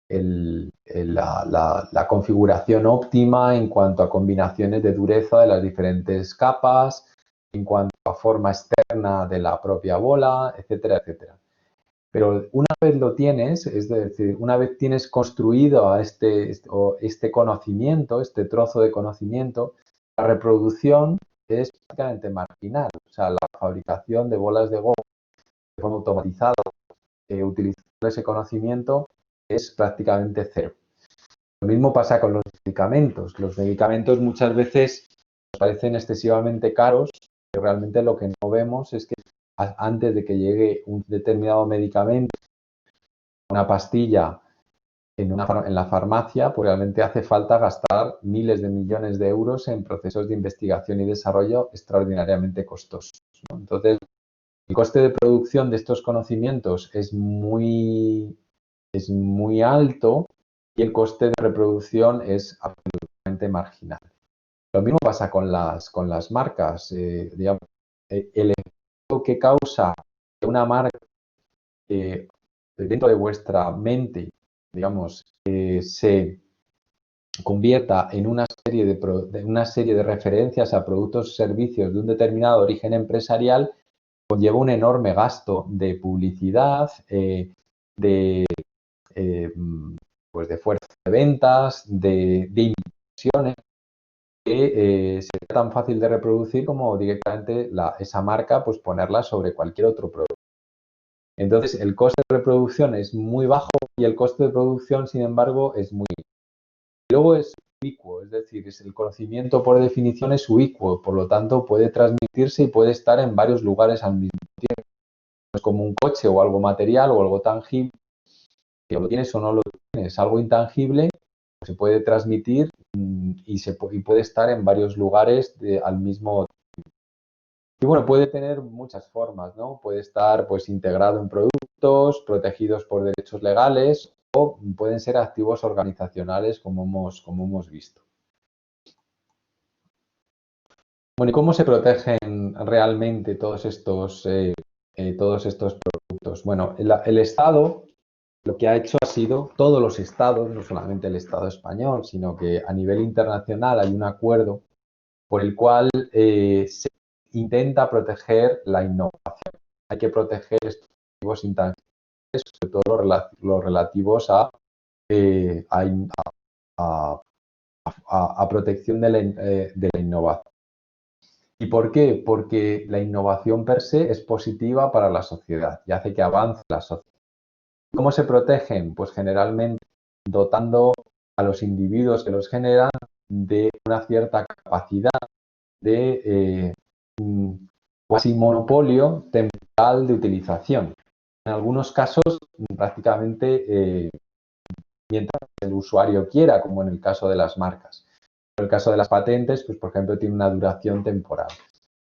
Speaker 1: la configuración óptima en cuanto a combinaciones de dureza de las diferentes capas, en cuanto a forma externa de la propia bola, etcétera, etcétera. Pero una vez lo tienes, es decir, una vez tienes construido este conocimiento, este trozo de conocimiento, la reproducción es prácticamente marginal. O sea, la fabricación de bolas de golf de forma automatizada, utilizando ese conocimiento, es prácticamente cero. Lo mismo pasa con los medicamentos. Los medicamentos muchas veces nos parecen excesivamente caros, pero realmente lo que no vemos es que antes de que llegue un determinado medicamento, una pastilla en la farmacia, pues realmente hace falta gastar miles de millones de euros en procesos de investigación y desarrollo extraordinariamente costosos, ¿no? Entonces, el coste de producción de estos conocimientos es muy alto y el coste de reproducción es absolutamente marginal. Lo mismo pasa con las marcas. Digamos, el efecto que causa que una marca dentro de vuestra mente, digamos, se convierta en una serie de referencias a productos o servicios de un determinado origen empresarial, conlleva un enorme gasto de publicidad, pues de fuerza de ventas, de inversiones, que sería tan fácil de reproducir como directamente esa marca, pues ponerla sobre cualquier otro producto. Entonces, el coste de reproducción es muy bajo y el coste de producción, sin embargo, es muy alto. Luego es ubicuo, es decir, el conocimiento por definición es ubicuo, por lo tanto puede transmitirse y puede estar en varios lugares al mismo tiempo. No es como un coche o algo material o algo tangible, que lo tienes o no lo tienes. Algo intangible se puede transmitir y puede estar en varios lugares al mismo tiempo. Y bueno, puede tener muchas formas, ¿no? Puede estar pues integrado en productos, protegidos por derechos legales, o pueden ser activos organizacionales como hemos visto. Bueno, ¿y cómo se protegen realmente todos estos productos? Bueno, el Estado lo que ha hecho ha sido, todos los estados, no solamente el Estado español, sino que a nivel internacional hay un acuerdo por el cual se intenta proteger la innovación. Hay que proteger estos activos intangibles, sobre todo los relativos a protección de la innovación. ¿Y por qué? Porque la innovación per se es positiva para la sociedad y hace que avance la sociedad. ¿Cómo se protegen? Pues generalmente dotando a los individuos que los generan de una cierta capacidad de cuasi monopolio temporal de utilización. En algunos casos, prácticamente mientras el usuario quiera, como en el caso de las marcas. En el caso de las patentes, pues por ejemplo, tiene una duración temporal.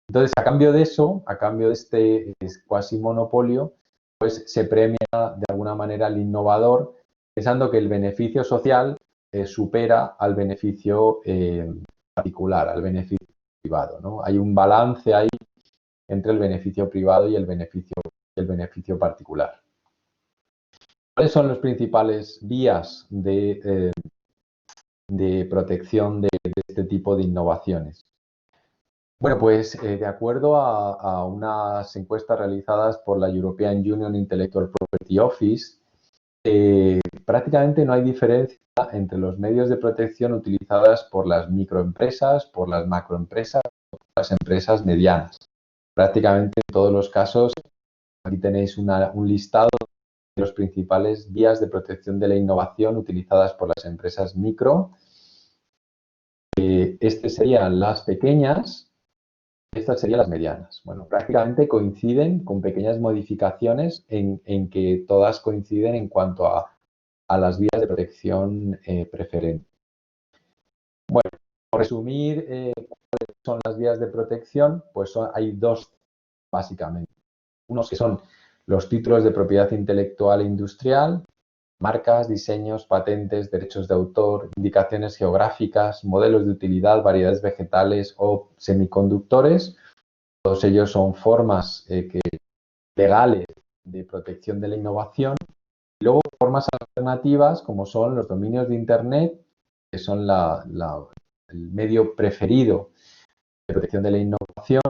Speaker 1: Entonces, a cambio de eso, a cambio de este cuasi monopolio, pues se premia de alguna manera al innovador, pensando que el beneficio social supera al beneficio particular, al beneficio privado, ¿no? Hay un balance ahí entre el beneficio privado y el beneficio particular. ¿Cuáles son las principales vías de protección de este tipo de innovaciones? Bueno, pues de acuerdo a unas encuestas realizadas por la European Union Intellectual Property Office, prácticamente no hay diferencia entre los medios de protección utilizadas por las microempresas, por las macroempresas o por las empresas medianas. Prácticamente en todos los casos, aquí tenéis un listado de las principales vías de protección de la innovación utilizadas por las empresas micro. Estas serían las pequeñas. Estas serían las medianas. Bueno, prácticamente coinciden con pequeñas modificaciones en que todas coinciden en cuanto a las vías de protección preferentes. Bueno, por resumir, ¿cuáles son las vías de protección? Pues hay dos, básicamente. Unos que son los títulos de propiedad intelectual e industrial, marcas, diseños, patentes, derechos de autor, indicaciones geográficas, modelos de utilidad, variedades vegetales o semiconductores. Todos ellos son formas legales de protección de la innovación. Y luego formas alternativas como son los dominios de Internet, que son el medio preferido de protección de la innovación,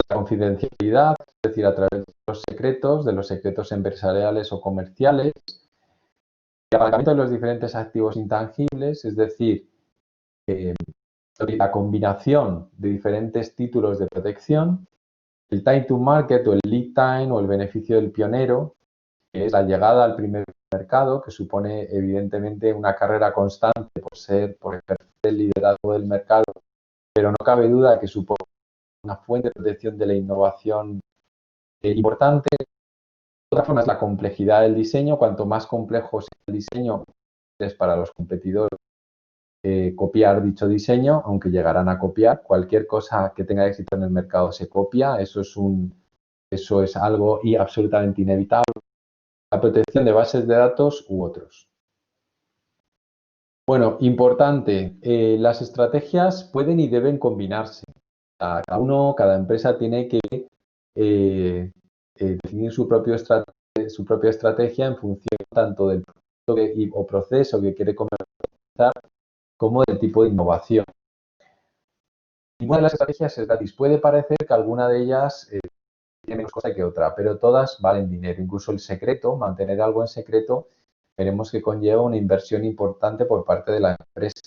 Speaker 1: la confidencialidad, es decir, a través de los secretos empresariales o comerciales, el apalancamiento de los diferentes activos intangibles, es decir, la combinación de diferentes títulos de protección, el time to market o el lead time o el beneficio del pionero, que es la llegada al primer mercado, que supone evidentemente una carrera constante por ejercer el liderazgo del mercado, pero no cabe duda que supone una fuente de protección de la innovación importante. Otra forma es la complejidad del diseño. Cuanto más complejo sea el diseño, es para los competidores copiar dicho diseño, aunque llegarán a copiar. Cualquier cosa que tenga éxito en el mercado se copia. Eso es algo absolutamente inevitable. La protección de bases de datos u otros. Bueno, importante, las estrategias pueden y deben combinarse. Cada empresa tiene que definir su propia estrategia su propia estrategia en función tanto del producto o proceso que quiere comercializar como del tipo de innovación. Ninguna de las estrategias es gratis. Puede parecer que alguna de ellas tiene menos coste que otra, pero todas valen dinero. Incluso el secreto, mantener algo en secreto, veremos que conlleva una inversión importante por parte de la empresa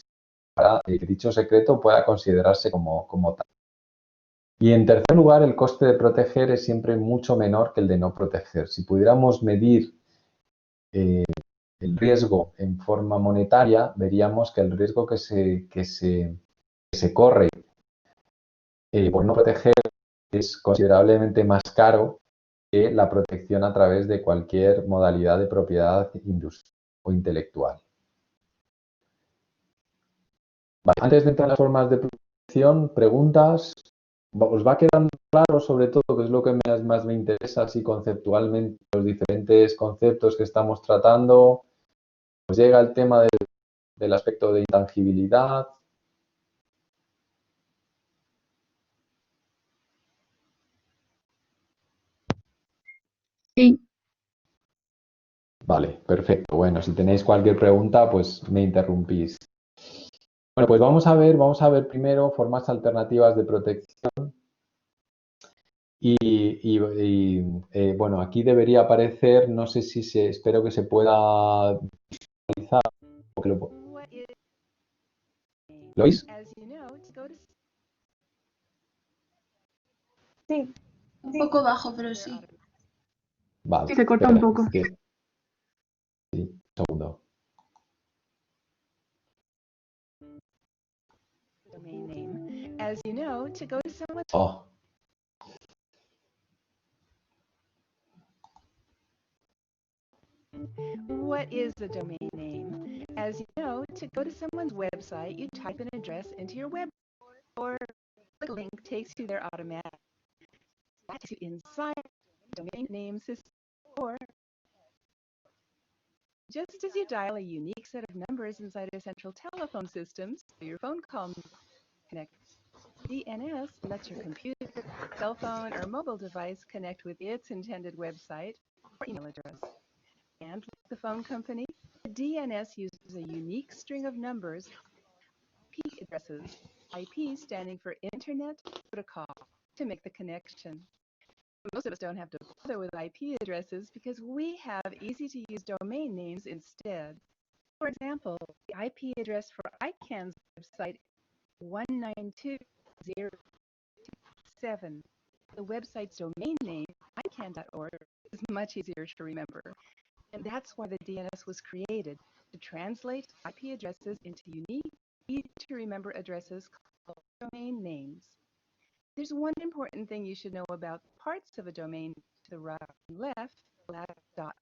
Speaker 1: para que dicho secreto pueda considerarse como tal. Y en tercer lugar, el coste de proteger es siempre mucho menor que el de no proteger. Si pudiéramos medir el riesgo en forma monetaria, veríamos que el riesgo que se corre por no proteger es considerablemente más caro que la protección a través de cualquier modalidad de propiedad industrial o intelectual. Vale, antes de entrar en las formas de protección, preguntas. ¿Os va quedando claro sobre todo qué es lo que más me interesa, así conceptualmente, los diferentes conceptos que estamos tratando? ¿Os llega el tema del aspecto de intangibilidad?
Speaker 5: Sí.
Speaker 1: Vale, perfecto. Bueno, si tenéis cualquier pregunta, pues me interrumpís. Bueno, pues vamos a ver primero formas alternativas de protección. Bueno, aquí debería aparecer, no sé si espero que se pueda visualizar. ¿Lo oís?
Speaker 7: Sí,
Speaker 8: Un poco bajo, pero sí.
Speaker 1: Vale.
Speaker 5: Se corta un poco.
Speaker 1: Sí, un segundo. Oh.
Speaker 9: What is a domain name? As you know, to go to someone's website, you type an address into your web, or the link takes you there automatically. That takes you inside the domain name system, or just as you dial a unique set of numbers inside a central telephone system, so your phone call connects. DNS lets your computer, cell phone, or mobile device connect with its intended website or email address. And like the phone company, the DNS uses a unique string of numbers, IP addresses, IP standing for Internet Protocol, to make the connection. Most of us don't have to bother with IP addresses because we have easy-to-use domain names instead. For example, the IP address for ICANN's website is 192.0.7. The website's domain name, ICANN.org, is much easier to remember. And that's why the DNS was created, to translate IP addresses into unique, easy-to-remember addresses called domain names. There's one important thing you should know about parts of a domain to the right and left dot.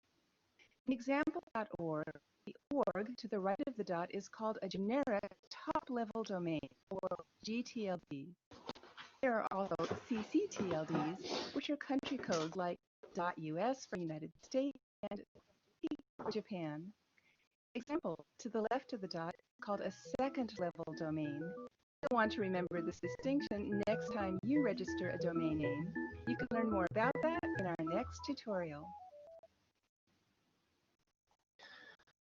Speaker 9: In example.org, the org to the right of the dot is called a generic top-level domain, or GTLD. There are also CCTLDs, which are country codes like .US for United States and for Japan. Example, to the left of the dot, called a second-level domain. You'll want to remember this distinction next time you register a domain name. You can learn more about that in our next tutorial.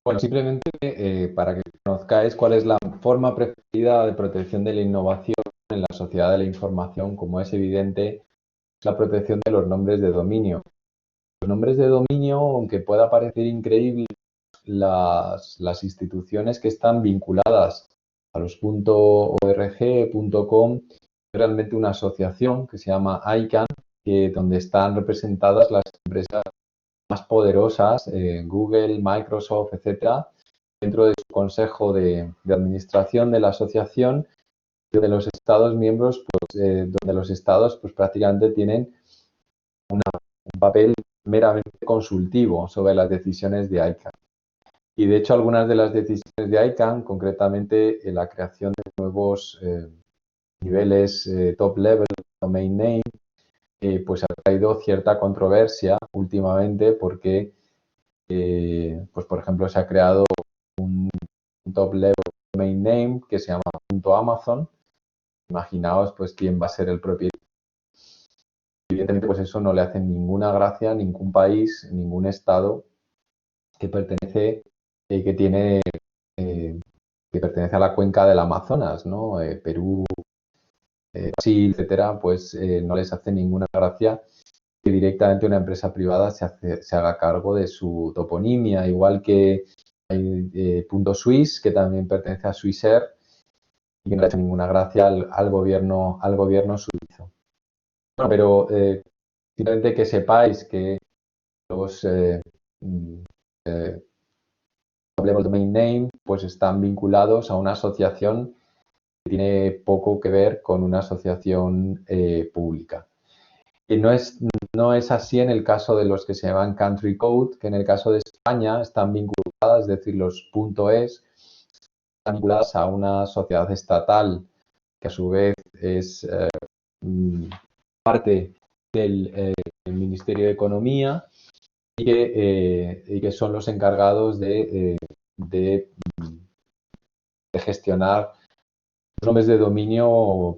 Speaker 1: Bueno, simplemente para que conozcáis cuál es la forma preferida de protección de la innovación en la sociedad de la información, como es evidente, es la protección de los nombres de dominio. Los nombres de dominio, aunque pueda parecer increíble, las instituciones que están vinculadas a los .org, .com, es realmente una asociación que se llama ICANN, donde están representadas las empresas más poderosas, Google, Microsoft, etcétera, dentro de su consejo de administración de la asociación, de los Estados miembros, pues, donde los Estados pues, prácticamente tienen un papel meramente consultivo sobre las decisiones de ICANN. Y de hecho algunas de las decisiones de ICANN, concretamente la creación de nuevos niveles top level, domain name, pues ha traído cierta controversia últimamente porque, pues por ejemplo, se ha creado un top level domain name que se llama .amazon. Imaginaos pues quién va a ser el propietario Evidentemente, pues eso no le hace ninguna gracia a ningún país, ningún estado que pertenece, que tiene, que pertenece a la cuenca del Amazonas, ¿no? Perú, Brasil, etcétera, pues no les hace ninguna gracia que directamente una empresa privada se haga cargo de su toponimia, igual que hay .Swiss, que también pertenece a Swissair, y que no le hace ninguna gracia al gobierno suizo. Bueno, pero simplemente que sepáis que los Available Domain Name pues están vinculados a una asociación que tiene poco que ver con una asociación pública. Y no es así en el caso de los que se llaman Country Code, que en el caso de España están vinculadas, es decir, los .es están vinculadas a una sociedad estatal que a su vez es parte del Ministerio de Economía y que son los encargados de gestionar los nombres de dominio.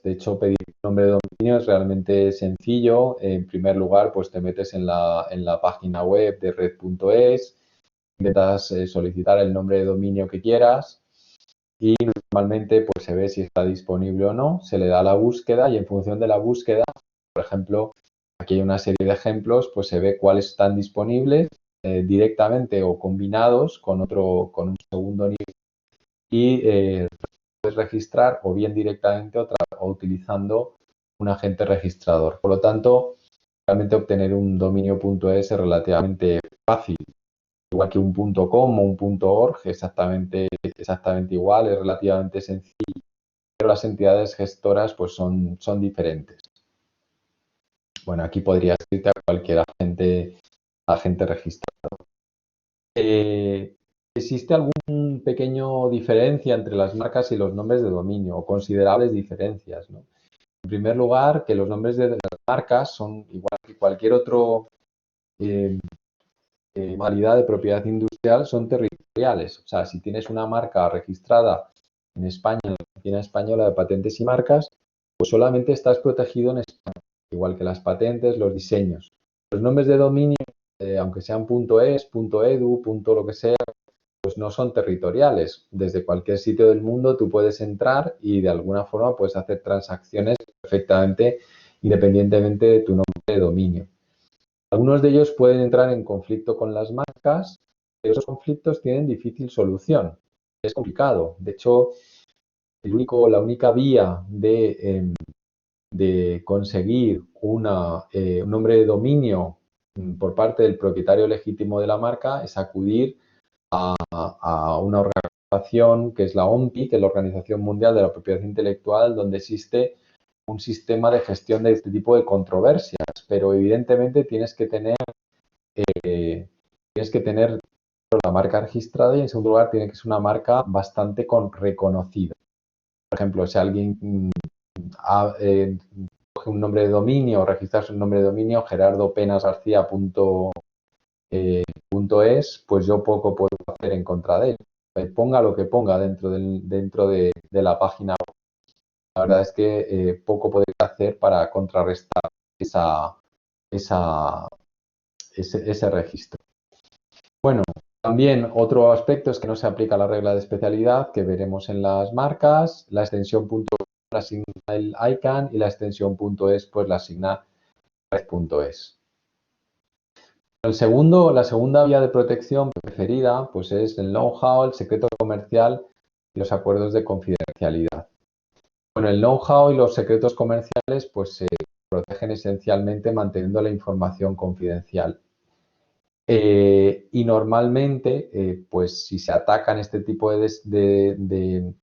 Speaker 1: De hecho, pedir un nombre de dominio es realmente sencillo. En primer lugar, pues te metes en la página web de red.es, intentas solicitar el nombre de dominio que quieras y normalmente pues se ve si está disponible o no, se le da la búsqueda y en función de la búsqueda, por ejemplo, aquí hay una serie de ejemplos, pues se ve cuáles están disponibles directamente o combinados con un segundo nivel y puedes registrar o bien directamente o utilizando un agente registrador. Por lo tanto, realmente obtener un dominio.es es relativamente fácil. Igual que un .com o un .org, exactamente igual, es relativamente sencillo, pero las entidades gestoras pues son diferentes. Bueno, aquí podrías irte a cualquier agente registrado. ¿Existe algún pequeño diferencia entre las marcas y los nombres de dominio o considerables diferencias, ¿no? En primer lugar, que los nombres de las marcas son igual que cualquier otro modalidad de propiedad industrial, son territoriales. O sea, si tienes una marca registrada en España, en la Oficina Española de Patentes y Marcas, pues solamente estás protegido en España, igual que las patentes, los diseños. Los nombres de dominio, aunque sean .es, .edu, lo que sea, pues no son territoriales. Desde cualquier sitio del mundo tú puedes entrar y de alguna forma puedes hacer transacciones perfectamente independientemente de tu nombre de dominio. Algunos de ellos pueden entrar en conflicto con las marcas, pero esos conflictos tienen difícil solución. Es complicado. De hecho, la única vía de conseguir un nombre de dominio por parte del propietario legítimo de la marca es acudir a una organización que es la OMPI, que es la Organización Mundial de la Propiedad Intelectual, donde existe un sistema de gestión de este tipo de controversias, pero evidentemente tienes que tener la marca registrada y en segundo lugar tiene que ser una marca bastante reconocida. Por ejemplo, si alguien coge un nombre de dominio o registrarse un nombre de dominio, gerardopenasgarcia.es, pues yo poco puedo hacer en contra de él. Ponga lo que ponga dentro de la página web. La verdad es que poco podría hacer para contrarrestar ese registro. Bueno, también otro aspecto es que no se aplica la regla de especialidad que veremos en las marcas. La extensión la asigna el ICANN y la extensión .es pues la asigna red.es. La segunda vía de protección preferida pues es el know-how, el secreto comercial y los acuerdos de confidencialidad. Bueno, el know-how y los secretos comerciales pues se protegen esencialmente manteniendo la información confidencial. Y normalmente, pues si se atacan este tipo de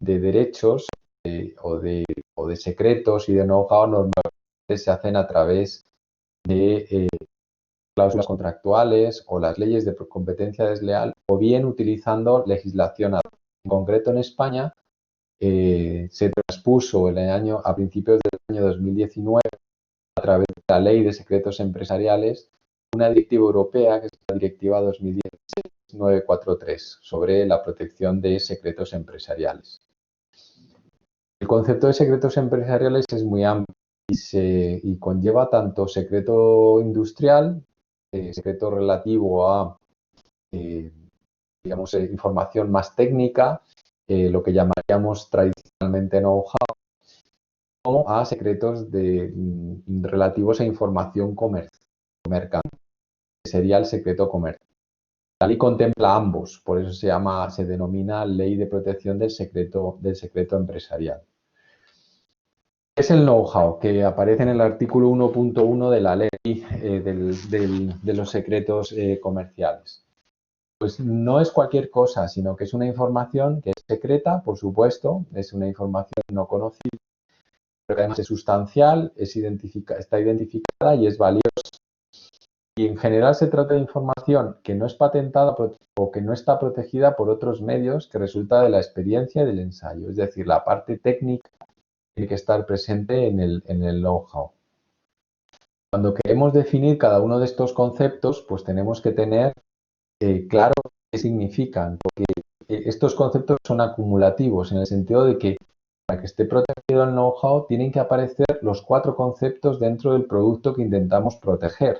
Speaker 1: derechos o de secretos y de know-how, normalmente se hacen a través de cláusulas contractuales o las leyes de competencia desleal o bien utilizando legislación ad hoc. En concreto en España se transpuso a principios del año 2019 a través de la Ley de Secretos Empresariales una directiva europea que es la Directiva 2016-943 sobre la protección de secretos empresariales. El concepto de secretos empresariales es muy amplio. y conlleva tanto secreto industrial, secreto relativo a, digamos, información más técnica, lo que llamaríamos tradicionalmente know-how, como a secretos relativos a información mercante, que sería el secreto comercial. La ley contempla ambos, por eso se denomina Ley de Protección del Secreto Empresarial. ¿Qué es el know-how? Que aparece en el artículo 1.1 de la ley de los secretos comerciales. Pues no es cualquier cosa, sino que es una información que es secreta, por supuesto, es una información no conocida, pero que además es sustancial, está identificada y es valiosa. Y en general se trata de información que no es patentada o que no está protegida por otros medios que resulta de la experiencia y del ensayo. Es decir, la parte técnica tiene que estar presente en el know-how. Cuando queremos definir cada uno de estos conceptos, pues tenemos que tener claro qué significan, porque estos conceptos son acumulativos en el sentido de que para que esté protegido el know-how tienen que aparecer los 4 conceptos dentro del producto que intentamos proteger.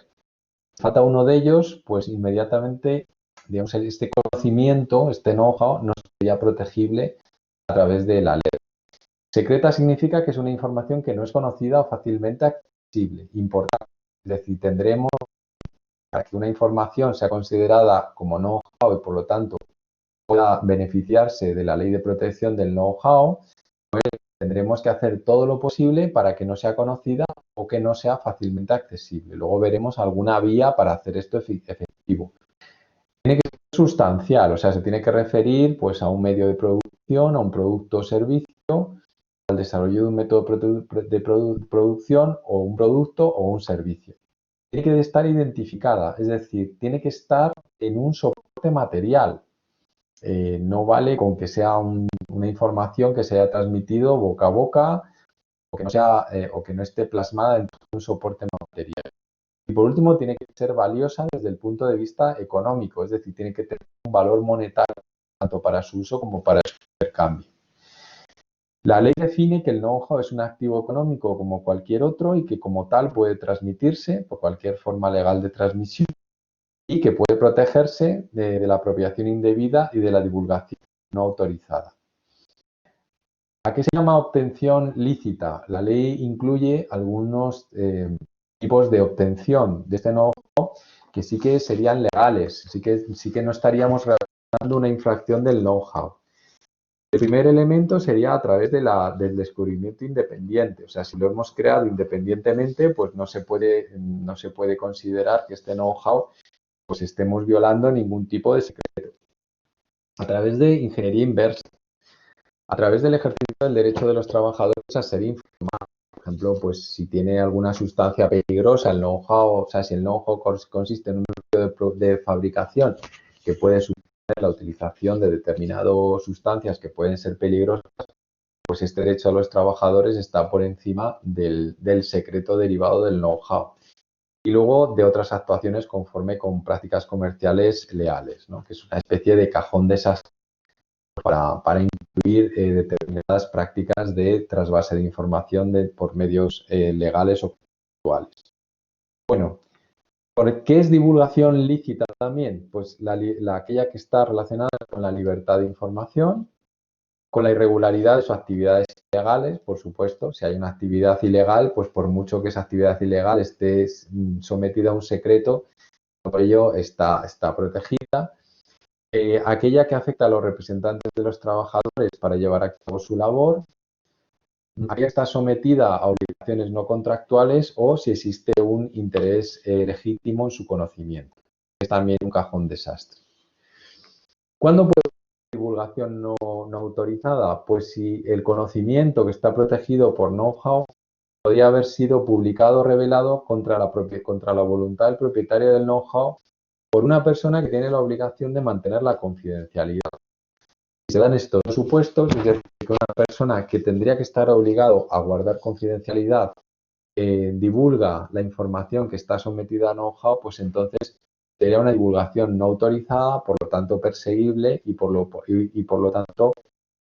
Speaker 1: Falta uno de ellos, pues inmediatamente, digamos, este conocimiento, este know-how, no sería protegible a través de la ley. Secreta significa que es una información que no es conocida o fácilmente accesible, importante. Es decir, tendremos, para que una información sea considerada como know-how y por lo tanto pueda beneficiarse de la ley de protección del know-how, pues tendremos que hacer todo lo posible para que no sea conocida o que no sea fácilmente accesible. Luego veremos alguna vía para hacer esto efectivo. Tiene que ser sustancial, o sea, se tiene que referir pues, a un medio de producción, a un producto o servicio, al desarrollo de un método de producción o un producto o un servicio. Tiene que estar identificada, es decir, tiene que estar en un soporte material. No vale con que sea una información que se haya transmitido boca a boca o que no esté plasmada en un soporte material. Y por último, tiene que ser valiosa desde el punto de vista económico, es decir, tiene que tener un valor monetario tanto para su uso como para su intercambio. La ley define que el know-how es un activo económico como cualquier otro y que como tal puede transmitirse por cualquier forma legal de transmisión y que puede protegerse de la apropiación indebida y de la divulgación no autorizada. ¿A qué se llama obtención lícita? La ley incluye algunos tipos de obtención de este know-how que sí que serían legales, sí que no estaríamos realizando una infracción del know-how. El primer elemento sería a través del descubrimiento independiente, o sea, si lo hemos creado independientemente, pues no se puede considerar que este know-how pues estemos violando ningún tipo de secreto. A través de ingeniería inversa, a través del ejercicio del derecho de los trabajadores a ser informados. Por ejemplo, pues si tiene alguna sustancia peligrosa, el know-how, o sea, si el know-how consiste en un método de fabricación que puede suponer la utilización de determinadas sustancias que pueden ser peligrosas, pues este derecho a los trabajadores está por encima del secreto derivado del know-how. Y luego de otras actuaciones conforme con prácticas comerciales leales, ¿no? Que es una especie de cajón de desastre para incluir determinadas prácticas de trasvase de información por medios legales o actuales. Bueno, ¿por qué es divulgación lícita también? Pues aquella que está relacionada con la libertad de información, con la irregularidad de sus actividades ilegales, por supuesto. Si hay una actividad ilegal, pues por mucho que esa actividad ilegal esté sometida a un secreto, por ello está protegida. Aquella que afecta a los representantes de los trabajadores para llevar a cabo su labor. Aquella que está sometida a obligaciones no contractuales o si existe un interés legítimo en su conocimiento. Es también un cajón desastre. ¿Cuándo puede haber divulgación no autorizada? Pues si el conocimiento que está protegido por know-how podría haber sido publicado o revelado contra la voluntad del propietario del know-how por una persona que tiene la obligación de mantener la confidencialidad. Si se dan estos dos supuestos, es decir, que una persona que tendría que estar obligado a guardar confidencialidad divulga la información que está sometida a know-how, pues entonces sería una divulgación no autorizada, por lo tanto perseguible y por lo tanto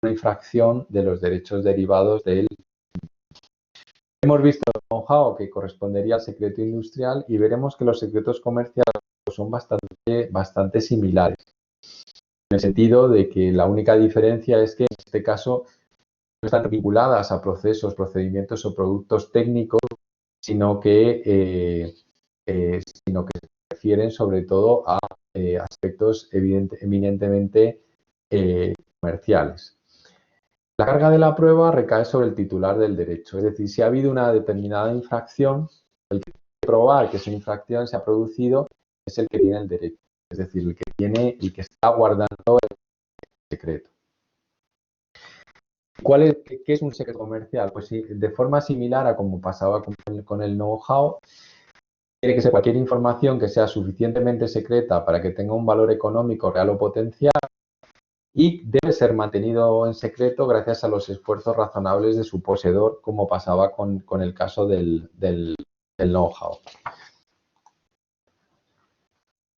Speaker 1: una infracción de los derechos derivados del. Hemos visto el know-how que correspondería al secreto industrial y veremos que los secretos comerciales son bastante similares. En el sentido de que la única diferencia es que en este caso no están vinculadas a procesos, procedimientos o productos técnicos, sino que se refieren sobre todo a aspectos eminentemente comerciales. La carga de la prueba recae sobre el titular del derecho, es decir, si ha habido una determinada infracción, el que tiene que probar que esa infracción se ha producido es el que tiene el derecho, es decir, el que está guardando el secreto. ¿Qué es un secreto comercial? Pues sí, de forma similar a como pasaba con el know-how, tiene que ser cualquier información que sea suficientemente secreta para que tenga un valor económico real o potencial y debe ser mantenido en secreto gracias a los esfuerzos razonables de su poseedor, como pasaba con el caso del know-how.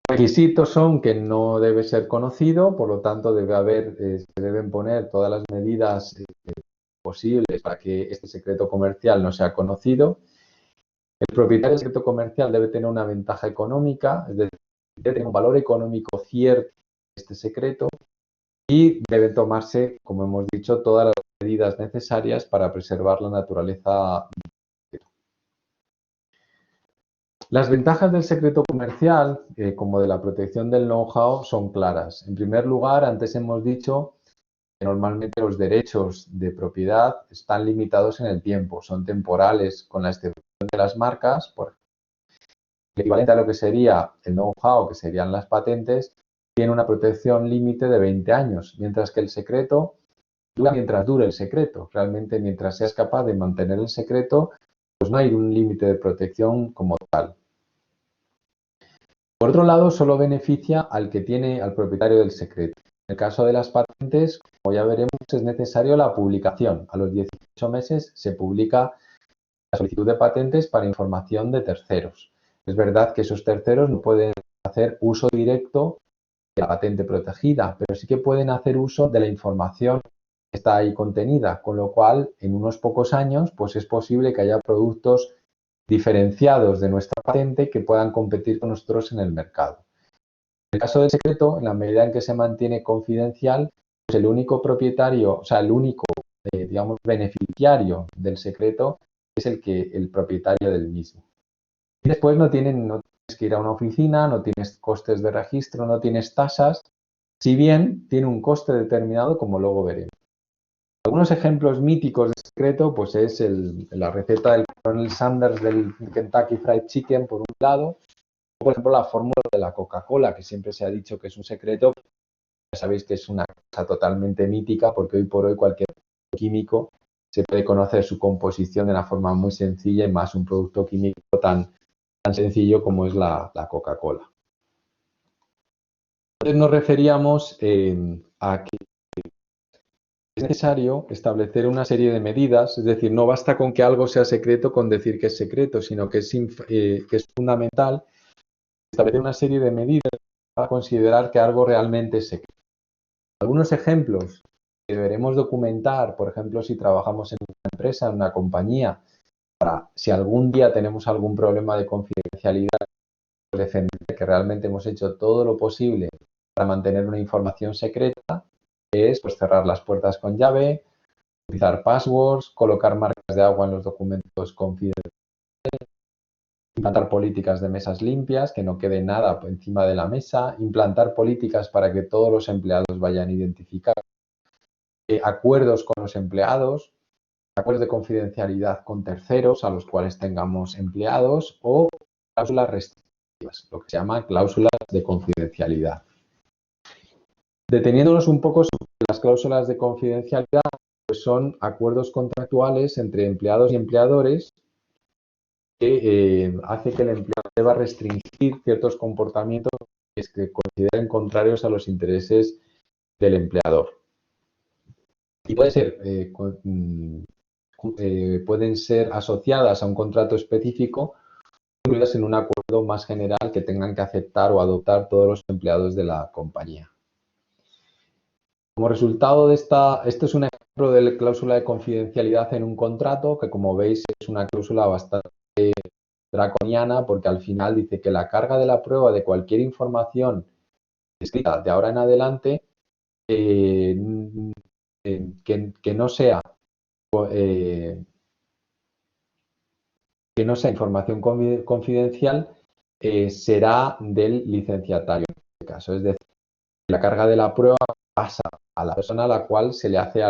Speaker 1: Los requisitos son que no debe ser conocido, por lo tanto se deben poner todas las medidas posibles para que este secreto comercial no sea conocido. El propietario del secreto comercial debe tener una ventaja económica, es decir, debe tener un valor económico cierto este secreto y deben tomarse, como hemos dicho, todas las medidas necesarias para preservar la naturaleza del secreto. Las ventajas del secreto comercial, como de la protección del know-how, son claras. En primer lugar, antes hemos dicho que normalmente los derechos de propiedad están limitados en el tiempo, son temporales, con la excepción de las marcas, por el equivalente a lo que sería el know-how, que serían las patentes, tiene una protección límite de 20 años, mientras que el secreto dura mientras dure el secreto. Realmente, mientras seas capaz de mantener el secreto, pues no hay un límite de protección como tal. Por otro lado, solo beneficia al propietario del secreto. En el caso de las patentes, como ya veremos, es necesario la publicación. A los 18 meses se publica la solicitud de patentes para información de terceros. Es verdad que esos terceros no pueden hacer uso directo de la patente protegida, pero sí que pueden hacer uso de la información que está ahí contenida, con lo cual en unos pocos años pues es posible que haya productos diferenciados de nuestra patente que puedan competir con nosotros en el mercado. En el caso del secreto, en la medida en que se mantiene confidencial, pues el único propietario, o sea, el único, digamos, beneficiario del secreto es el propietario del mismo. Y después no tienes que ir a una oficina, no tienes costes de registro, no tienes tasas, si bien tiene un coste determinado, como luego veremos. Algunos ejemplos míticos de secreto, pues es la receta del Colonel Sanders del Kentucky Fried Chicken, por un lado, o por ejemplo la fórmula de la Coca-Cola, que siempre se ha dicho que es un secreto. Ya sabéis que es una cosa totalmente mítica, porque hoy por hoy cualquier químico se puede conocer su composición de una forma muy sencilla y más un producto químico tan sencillo como es la Coca-Cola. Entonces nos referíamos a que es necesario establecer una serie de medidas, es decir, no basta con que algo sea secreto con decir que es secreto, sino que es fundamental establecer una serie de medidas para considerar que algo realmente es secreto. Algunos ejemplos que deberemos documentar, por ejemplo, si trabajamos en una empresa, en una compañía, para si algún día tenemos algún problema de confidencialidad, defender que realmente hemos hecho todo lo posible para mantener una información secreta, es pues, cerrar las puertas con llave, utilizar passwords, colocar marcas de agua en los documentos confidenciales, implantar políticas de mesas limpias, que no quede nada por encima de la mesa, implantar políticas para que todos los empleados vayan identificados, acuerdos con los empleados, acuerdos de confidencialidad con terceros a los cuales tengamos empleados o cláusulas restrictivas, lo que se llama cláusulas de confidencialidad. Deteniéndonos un poco sobre las cláusulas de confidencialidad, pues son acuerdos contractuales entre empleados y empleadores que hace que el empleado deba restringir ciertos comportamientos que consideren contrarios a los intereses del empleador. Y pueden ser asociadas a un contrato específico, incluidas en un acuerdo más general que tengan que aceptar o adoptar todos los empleados de la compañía. Como resultado de esto es un ejemplo de la cláusula de confidencialidad en un contrato, que como veis es una cláusula bastante draconiana, porque al final dice que la carga de la prueba de cualquier información escrita de ahora en adelante que no sea información confidencial será del licenciatario en este caso. Es decir, la carga de la prueba pasa a la persona a la cual se le hace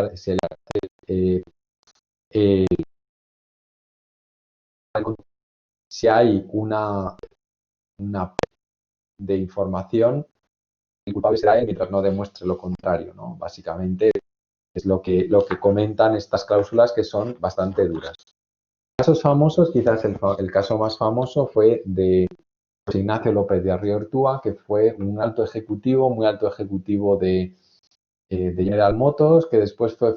Speaker 1: si hay una de información, el culpable será él mientras no demuestre lo contrario, ¿no? Básicamente es lo que comentan estas cláusulas, que son bastante duras. Casos famosos, quizás el caso más famoso fue de José Ignacio López de Arriortúa, que fue un alto ejecutivo, muy alto ejecutivo de General Motors, que después fue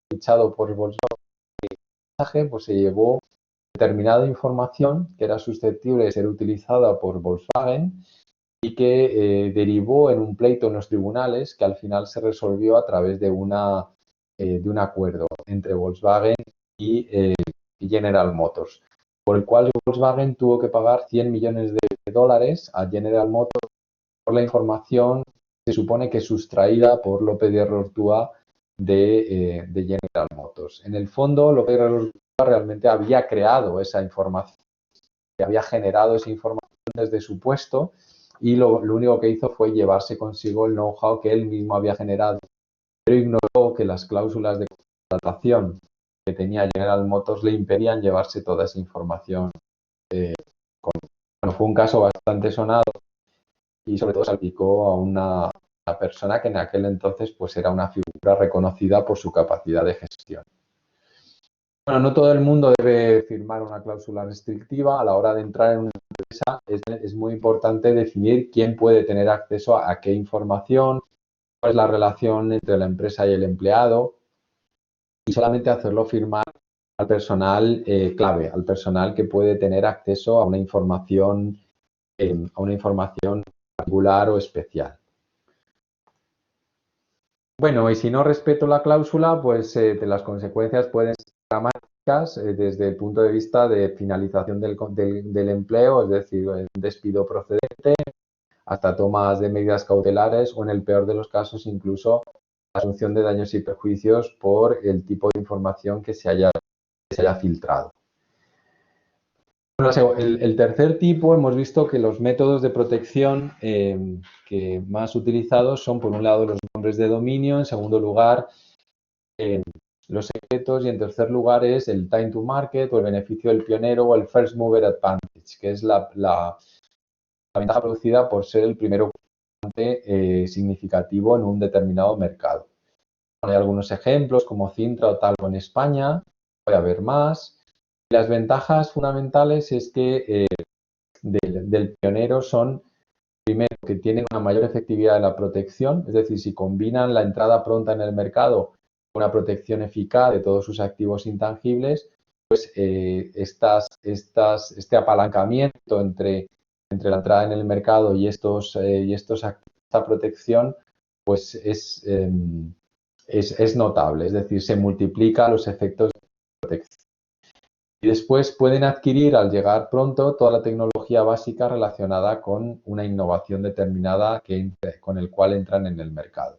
Speaker 1: fichado por Volkswagen, pues se llevó determinada información que era susceptible de ser utilizada por Volkswagen y que derivó en un pleito en los tribunales que al final se resolvió a través de un acuerdo entre Volkswagen y General Motors, por el cual Volkswagen tuvo que pagar 100 millones de dólares a General Motors por la información que se supone que sustraída por López de Arriortúa de General Motors. En el fondo, López de Arriortúa realmente había creado esa información, que había generado esa información desde su puesto, y lo único que hizo fue llevarse consigo el know-how que él mismo había generado, pero ignoró que las cláusulas de contratación que tenía General Motors le impedían llevarse toda esa información. Fue un caso bastante sonado y sobre todo salpicó a una persona que en aquel entonces pues era una figura reconocida por su capacidad de gestión. Bueno, no todo el mundo debe firmar una cláusula restrictiva. A la hora de entrar en una empresa es muy importante definir quién puede tener acceso a qué información, cuál es la relación entre la empresa y el empleado, y solamente hacerlo firmar al personal clave, al personal que puede tener acceso a una información particular o especial. Bueno, y si no respeto la cláusula, pues las consecuencias pueden ser dramáticas desde el punto de vista de finalización del empleo, es decir, un despido procedente, hasta tomas de medidas cautelares o, en el peor de los casos, incluso la asunción de daños y perjuicios por el tipo de información que se haya filtrado. Bueno, el tercer tipo, hemos visto que los métodos de protección que más utilizados son, por un lado, los nombres de dominio, en segundo lugar, los secretos, y en tercer lugar es el time to market o el beneficio del pionero o el first mover advantage, que es la ventaja producida por ser el primer ocupante significativo en un determinado mercado. Hay algunos ejemplos como Cintra o Talgo en España, puede haber más. Las ventajas fundamentales es que del pionero son, primero, que tienen una mayor efectividad en la protección, es decir, si combinan la entrada pronta en el mercado con una protección eficaz de todos sus activos intangibles, pues este apalancamiento entre la entrada en el mercado y estos activos, esta protección, pues es notable, es decir, se multiplican los efectos de protección. Y después pueden adquirir, al llegar pronto, toda la tecnología básica relacionada con una innovación determinada con el cual entran en el mercado.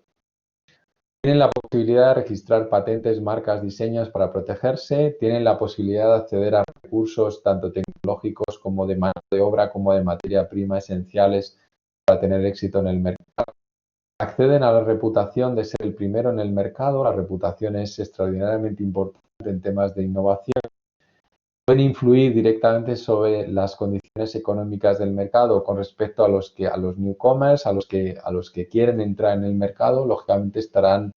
Speaker 1: Tienen la posibilidad de registrar patentes, marcas, diseños para protegerse. Tienen la posibilidad de acceder a recursos tanto tecnológicos como de mano de obra, como de materia prima, esenciales para tener éxito en el mercado. Acceden a la reputación de ser el primero en el mercado. La reputación es extraordinariamente importante en temas de innovación. Pueden influir directamente sobre las condiciones económicas del mercado con respecto a los newcomers, a los que quieren entrar en el mercado. Lógicamente estarán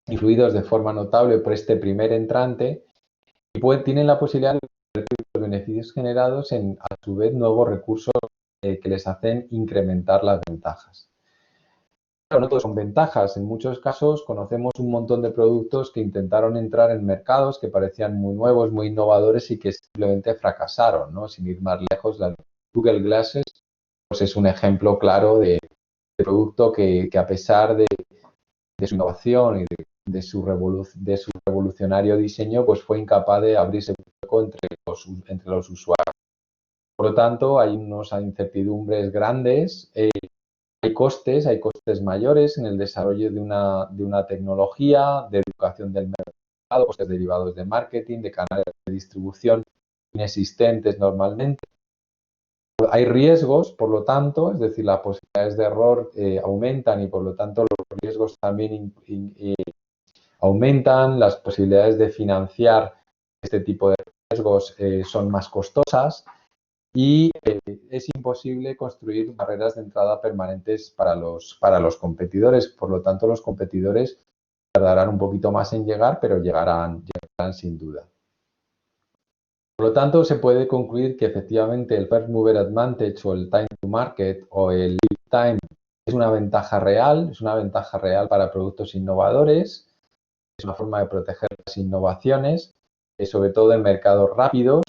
Speaker 1: influidos de forma notable por este primer entrante y tienen la posibilidad de convertir los beneficios generados en, a su vez, nuevos recursos que les hacen incrementar las ventajas. Claro, no todos son ventajas. En muchos casos conocemos un montón de productos que intentaron entrar en mercados que parecían muy nuevos, muy innovadores y que simplemente fracasaron, ¿no? Sin ir más lejos, la Google Glasses pues es un ejemplo claro de producto que a pesar de su innovación y de su revolucionario diseño, pues fue incapaz de abrirse hueco entre los usuarios. Por lo tanto, hay unas incertidumbres grandes, hay costes mayores en el desarrollo de una tecnología, de educación del mercado, costes derivados de marketing, de canales de distribución inexistentes normalmente. Hay riesgos, por lo tanto, es decir, las posibilidades de error aumentan y por lo tanto los riesgos también aumentan, las posibilidades de financiar este tipo de riesgos son más costosas y es imposible construir barreras de entrada permanentes para los competidores. Por lo tanto, los competidores tardarán un poquito más en llegar, pero llegarán sin duda. Por lo tanto, se puede concluir que efectivamente el First Mover Advantage o el Time to Market o el Lead Time es una ventaja real para productos innovadores, es una forma de proteger las innovaciones, sobre todo en mercados rápidos.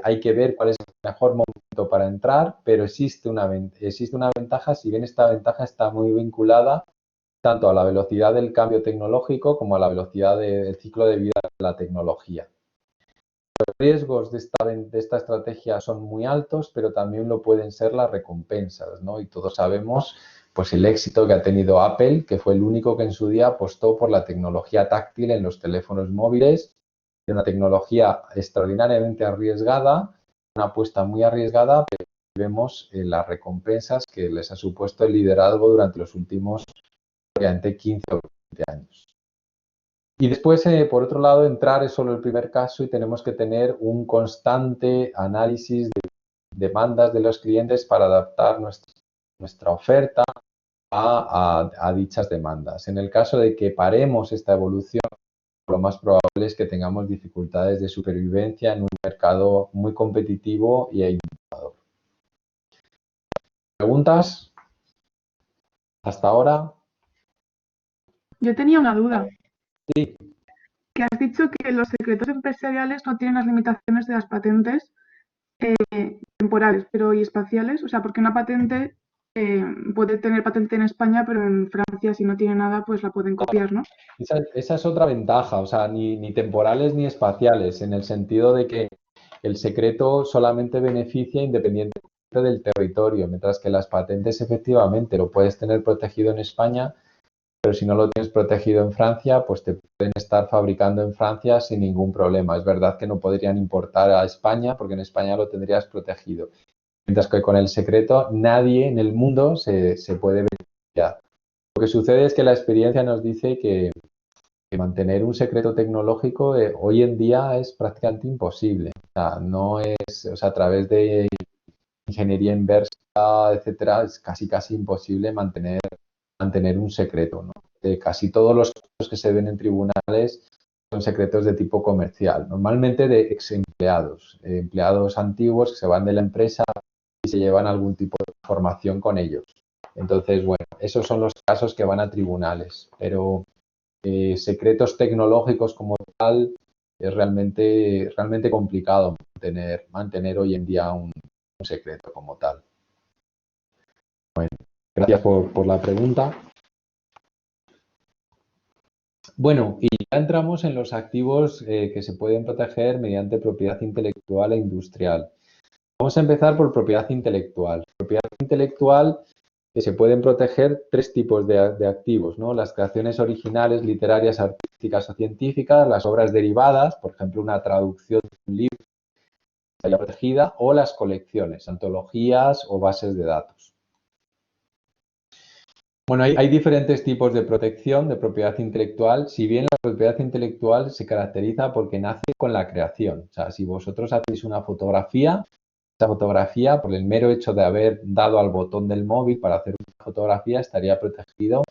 Speaker 1: Hay que ver cuál es el mejor momento para entrar, pero existe una ventaja, si bien esta ventaja está muy vinculada tanto a la velocidad del cambio tecnológico como a la velocidad del ciclo de vida de la tecnología. Los riesgos de esta estrategia son muy altos, pero también lo pueden ser las recompensas, ¿no? Y todos sabemos pues el éxito que ha tenido Apple, que fue el único que en su día apostó por la tecnología táctil en los teléfonos móviles, una tecnología extraordinariamente arriesgada, una apuesta muy arriesgada, pero vemos las recompensas que les ha supuesto el liderazgo durante los últimos 15 o 20 años. Y después, por otro lado, entrar es solo el primer caso y tenemos que tener un constante análisis de demandas de los clientes para adaptar nuestra oferta a dichas demandas. En el caso de que paremos esta evolución, lo más probable es que tengamos dificultades de supervivencia en un mercado muy competitivo y innovador. ¿Preguntas? ¿Hasta ahora?
Speaker 5: Yo tenía una duda.
Speaker 1: Sí.
Speaker 5: Que has dicho que los secretos empresariales no tienen las limitaciones de las patentes temporales, pero ¿y espaciales? O sea, porque una patente puede tener patente en España, pero en Francia, si no tiene nada, pues la pueden copiar, ¿no?
Speaker 1: Esa es otra ventaja, o sea, ni temporales ni espaciales, en el sentido de que el secreto solamente beneficia independientemente del territorio, mientras que las patentes efectivamente lo puedes tener protegido en España, pero si no lo tienes protegido en Francia, pues te pueden estar fabricando en Francia sin ningún problema. Es verdad que no podrían importar a España porque en España lo tendrías protegido. Mientras que con el secreto nadie en el mundo se puede beneficiar. Lo que sucede es que la experiencia nos dice que mantener un secreto tecnológico hoy en día es prácticamente imposible. O sea, no es, o sea, a través de ingeniería inversa, etcétera, es casi imposible mantener un secreto, ¿no? Casi todos los casos que se ven en tribunales son secretos de tipo comercial, normalmente de ex empleados, empleados antiguos que se van de la empresa y se llevan algún tipo de información con ellos. Entonces, bueno, esos son los casos que van a tribunales, pero secretos tecnológicos como tal es realmente complicado mantener hoy en día un secreto como tal. Bueno, gracias por la pregunta. Bueno, y ya entramos en los activos que se pueden proteger mediante propiedad intelectual e industrial. Vamos a empezar por propiedad intelectual. Propiedad intelectual se pueden proteger tres tipos de activos, ¿no? Las creaciones originales, literarias, artísticas o científicas, las obras derivadas, por ejemplo, una traducción de un libro estaría protegida, o las colecciones, antologías o bases de datos. Bueno, hay diferentes tipos de protección de propiedad intelectual, si bien la propiedad intelectual se caracteriza porque nace con la creación. O sea, si vosotros hacéis una fotografía, esa fotografía, por el mero hecho de haber dado al botón del móvil para hacer una fotografía, estaría protegido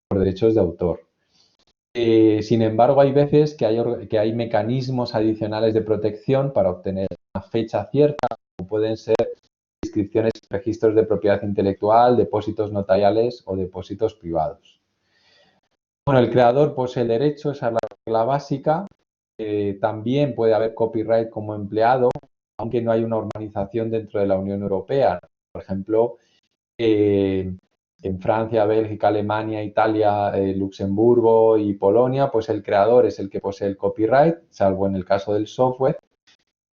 Speaker 1: por derechos de autor. Sin embargo, hay veces que hay mecanismos adicionales de protección para obtener una fecha cierta, como pueden ser inscripciones en registros de propiedad intelectual, depósitos notariales o depósitos privados. Bueno, el creador posee el derecho, esa es la regla básica. También puede haber copyright como empleado, aunque no hay una organización dentro de la Unión Europea. Por ejemplo, en Francia, Bélgica, Alemania, Italia, Luxemburgo y Polonia, pues el creador es el que posee el copyright, salvo en el caso del software,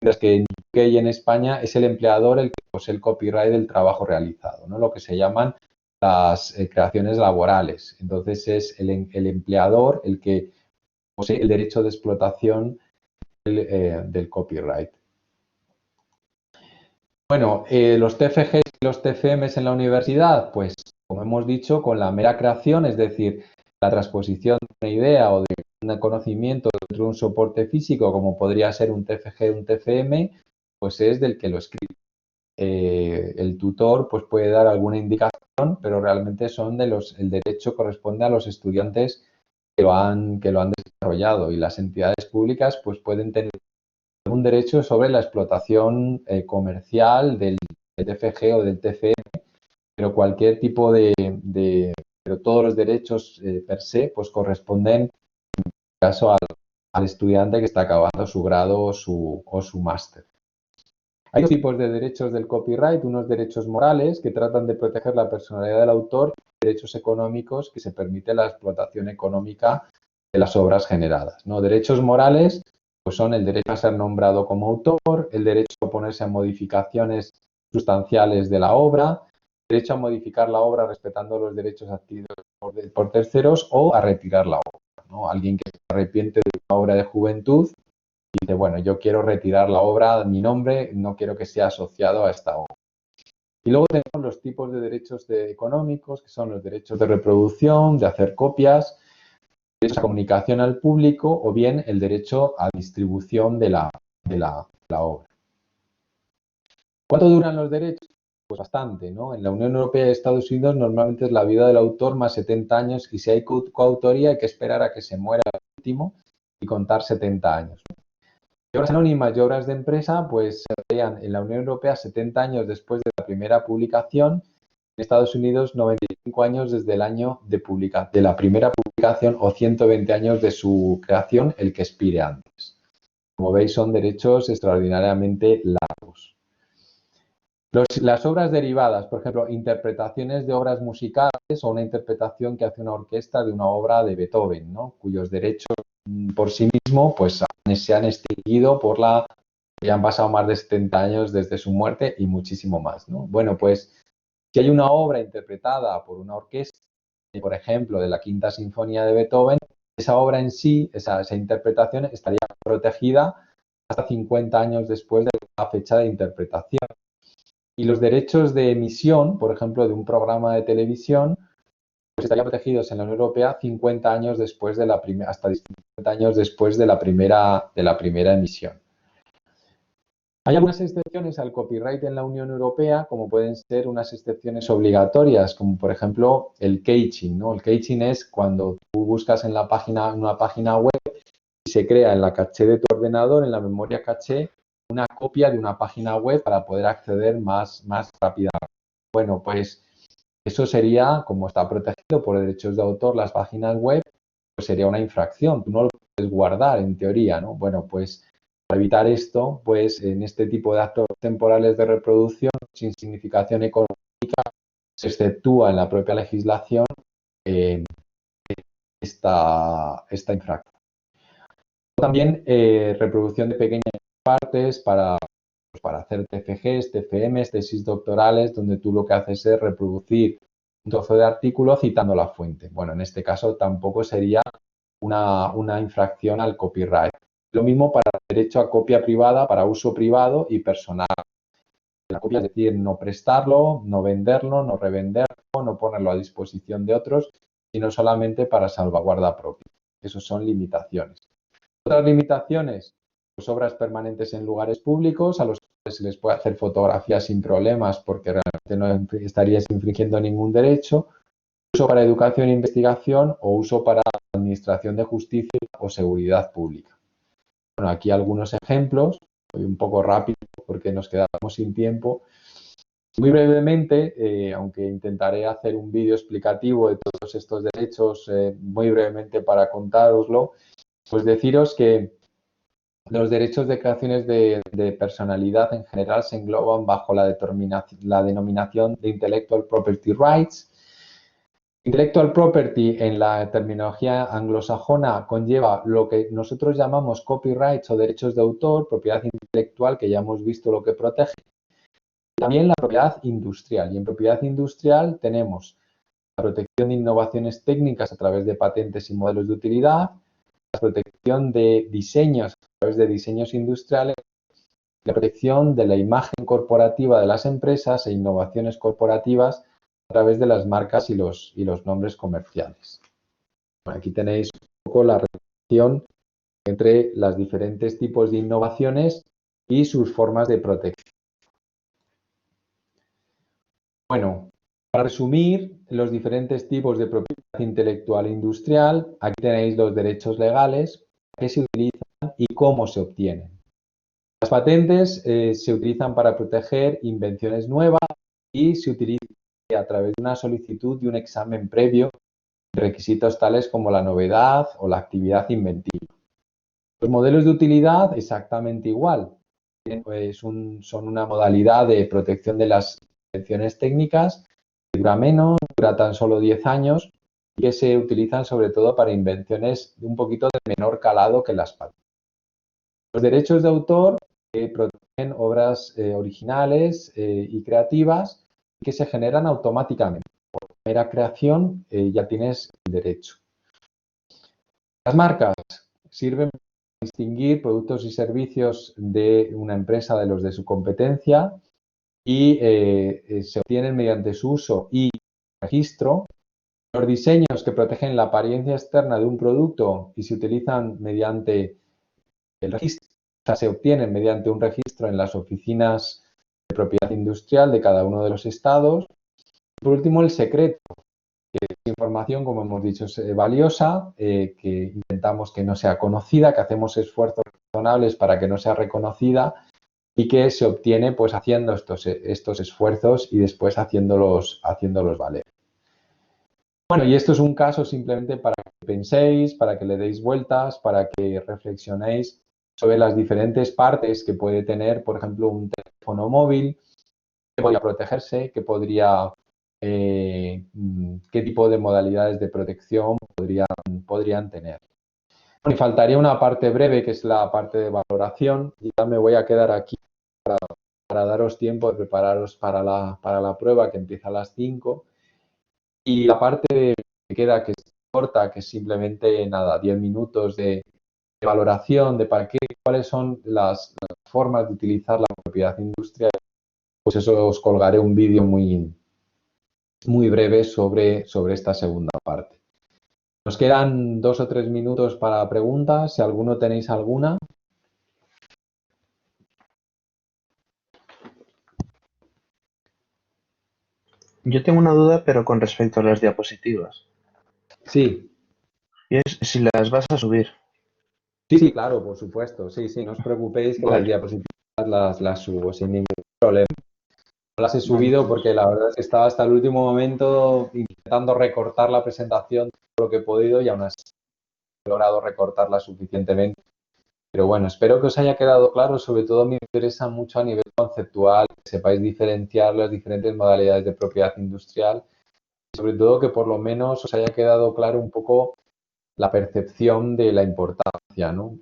Speaker 1: mientras que en UK y en España es el empleador el que posee el copyright del trabajo realizado, ¿no? Lo que se llaman las creaciones laborales. Entonces es el empleador el que posee el derecho de explotación del copyright. Bueno, los TFGs y los TFMs en la universidad, pues como hemos dicho, con la mera creación, es decir, la transposición de una idea o de un conocimiento dentro de un soporte físico, como podría ser un TFG o un TFM, pues es del que lo escribe. El tutor pues puede dar alguna indicación, pero realmente el derecho corresponde a los estudiantes que lo han desarrollado, y las entidades públicas pues pueden tener un derecho sobre la explotación comercial del TFG o del TFM, pero cualquier tipo pero todos los derechos per se pues corresponden en este caso al estudiante que está acabando su grado o su máster. Hay dos tipos de derechos del copyright, unos derechos morales que tratan de proteger la personalidad del autor y derechos económicos que se permite la explotación económica de las obras generadas, ¿no? Derechos morales pues son el derecho a ser nombrado como autor, el derecho a oponerse a modificaciones sustanciales de la obra, el derecho a modificar la obra respetando los derechos adquiridos por terceros o a retirar la obra, ¿no? Alguien que se arrepiente de una obra de juventud y dice, bueno, yo quiero retirar la obra, mi nombre, no quiero que sea asociado a esta obra. Y luego tenemos los tipos de derechos económicos, que son los derechos de reproducción, de hacer copias, derechos a comunicación al público o bien el derecho a distribución de la obra. ¿Cuánto duran los derechos? Pues bastante, ¿no? En la Unión Europea y Estados Unidos normalmente es la vida del autor más 70 años y si hay coautoría hay que esperar a que se muera el último y contar 70 años. Y obras anónimas y obras de empresa pues se veían en la Unión Europea 70 años después de la primera publicación, en Estados Unidos 95 años desde el año de la primera publicación o 120 años de su creación, el que expire antes. Como veis son derechos extraordinariamente largos. Las obras derivadas, por ejemplo, interpretaciones de obras musicales o una interpretación que hace una orquesta de una obra de Beethoven, ¿no? Cuyos derechos por sí mismo pues se han extinguido ya han pasado más de 70 años desde su muerte y muchísimo más, ¿no? Bueno, pues si hay una obra interpretada por una orquesta, por ejemplo, de la Quinta Sinfonía de Beethoven, esa obra en sí, esa interpretación estaría protegida hasta 50 años después de la fecha de interpretación. Y los derechos de emisión, por ejemplo, de un programa de televisión, pues estarían protegidos en la Unión Europea 50 años después de hasta 50 años después de la primera emisión. Hay algunas excepciones al copyright en la Unión Europea, como pueden ser unas excepciones obligatorias, como por ejemplo el caching, ¿no? El caching es cuando tú buscas en una página web y se crea en la caché de tu ordenador, en la memoria caché, una copia de una página web para poder acceder más rápidamente. Bueno, pues eso sería, como está protegido por derechos de autor las páginas web, pues sería una infracción. Tú no lo puedes guardar en teoría, ¿no? Bueno, pues para evitar esto, pues en este tipo de actos temporales de reproducción sin significación económica se exceptúa en la propia legislación esta infracción. También reproducción de pequeñas partes para hacer TFGs, TFMs, tesis doctorales, donde tú lo que haces es reproducir un trozo de artículo citando la fuente. Bueno, en este caso tampoco sería una infracción al copyright. Lo mismo para el derecho a copia privada para uso privado y personal. La copia, es decir, no prestarlo, no venderlo, no revenderlo, no ponerlo a disposición de otros, sino solamente para salvaguarda propia. Esas son limitaciones. Otras limitaciones, pues obras permanentes en lugares públicos, a los cuales se les puede hacer fotografías sin problemas porque realmente no estarías infringiendo ningún derecho, uso para educación e investigación o uso para administración de justicia o seguridad pública. Bueno, aquí algunos ejemplos, voy un poco rápido porque nos quedamos sin tiempo. Muy brevemente, aunque intentaré hacer un vídeo explicativo de todos estos derechos, muy brevemente para contároslo, pues deciros que los derechos de creaciones de personalidad en general se engloban bajo la denominación de Intellectual Property Rights Intellectual property en la terminología anglosajona conlleva lo que nosotros llamamos copyrights o derechos de autor, propiedad intelectual, que ya hemos visto lo que protege. También la propiedad industrial. Y en propiedad industrial tenemos la protección de innovaciones técnicas a través de patentes y modelos de utilidad, la protección de diseños a través de diseños industriales, la protección de la imagen corporativa de las empresas e innovaciones corporativas a través de las marcas y los nombres comerciales. Bueno, aquí tenéis un poco la relación entre los diferentes tipos de innovaciones y sus formas de protección. Bueno, para resumir los diferentes tipos de propiedad intelectual e industrial, aquí tenéis los derechos legales, qué se utilizan y cómo se obtienen. Las patentes se utilizan para proteger invenciones nuevas y se utilizan a través de una solicitud y un examen previo de requisitos tales como la novedad o la actividad inventiva. Los modelos de utilidad exactamente igual. Son una modalidad de protección de las invenciones técnicas que dura menos, dura tan solo 10 años y que se utilizan sobre todo para invenciones de un poquito de menor calado que las patentes. Los derechos de autor protegen obras originales y creativas que se generan automáticamente. Por primera creación ya tienes el derecho. Las marcas sirven para distinguir productos y servicios de una empresa de los de su competencia y se obtienen mediante su uso y registro. Los diseños que protegen la apariencia externa de un producto y se utilizan mediante el registro, o sea, se obtienen mediante un registro en las oficinas de propiedad industrial de cada uno de los estados. Y por último, el secreto, que es información, como hemos dicho, es valiosa, que intentamos que no sea conocida, que hacemos esfuerzos razonables para que no sea reconocida y que se obtiene pues haciendo estos esfuerzos y después haciéndolos valer. Bueno, y esto es un caso simplemente para que penséis, para que le deis vueltas, para que reflexionéis sobre las diferentes partes que puede tener, por ejemplo, un teléfono móvil, que podría protegerse, que podría, qué tipo de modalidades de protección podrían tener. Bueno, y faltaría una parte breve, que es la parte de valoración, y ya me voy a quedar aquí para daros tiempo de prepararos para la prueba que empieza a las 5. Y la parte que queda, que es corta, que es simplemente nada, 10 minutos de valoración de cuáles son las formas de utilizar la propiedad industrial, pues eso os colgaré un vídeo muy breve sobre esta segunda parte. Nos quedan 2 o 3 minutos para preguntas, si alguno tenéis alguna.
Speaker 3: Yo tengo una duda, pero con respecto a las diapositivas.
Speaker 1: Sí.
Speaker 3: Y es si las vas a subir.
Speaker 1: Sí, claro, por supuesto. Sí, no os preocupéis que las diapositivas las subo sin ningún problema. No las he subido porque la verdad es que estaba hasta el último momento intentando recortar la presentación todo lo que he podido y aún así he logrado recortarla suficientemente. Pero bueno, espero que os haya quedado claro. Sobre todo me interesa mucho a nivel conceptual que sepáis diferenciar las diferentes modalidades de propiedad industrial y sobre todo que por lo menos os haya quedado claro un poco la percepción de la importancia, ¿no?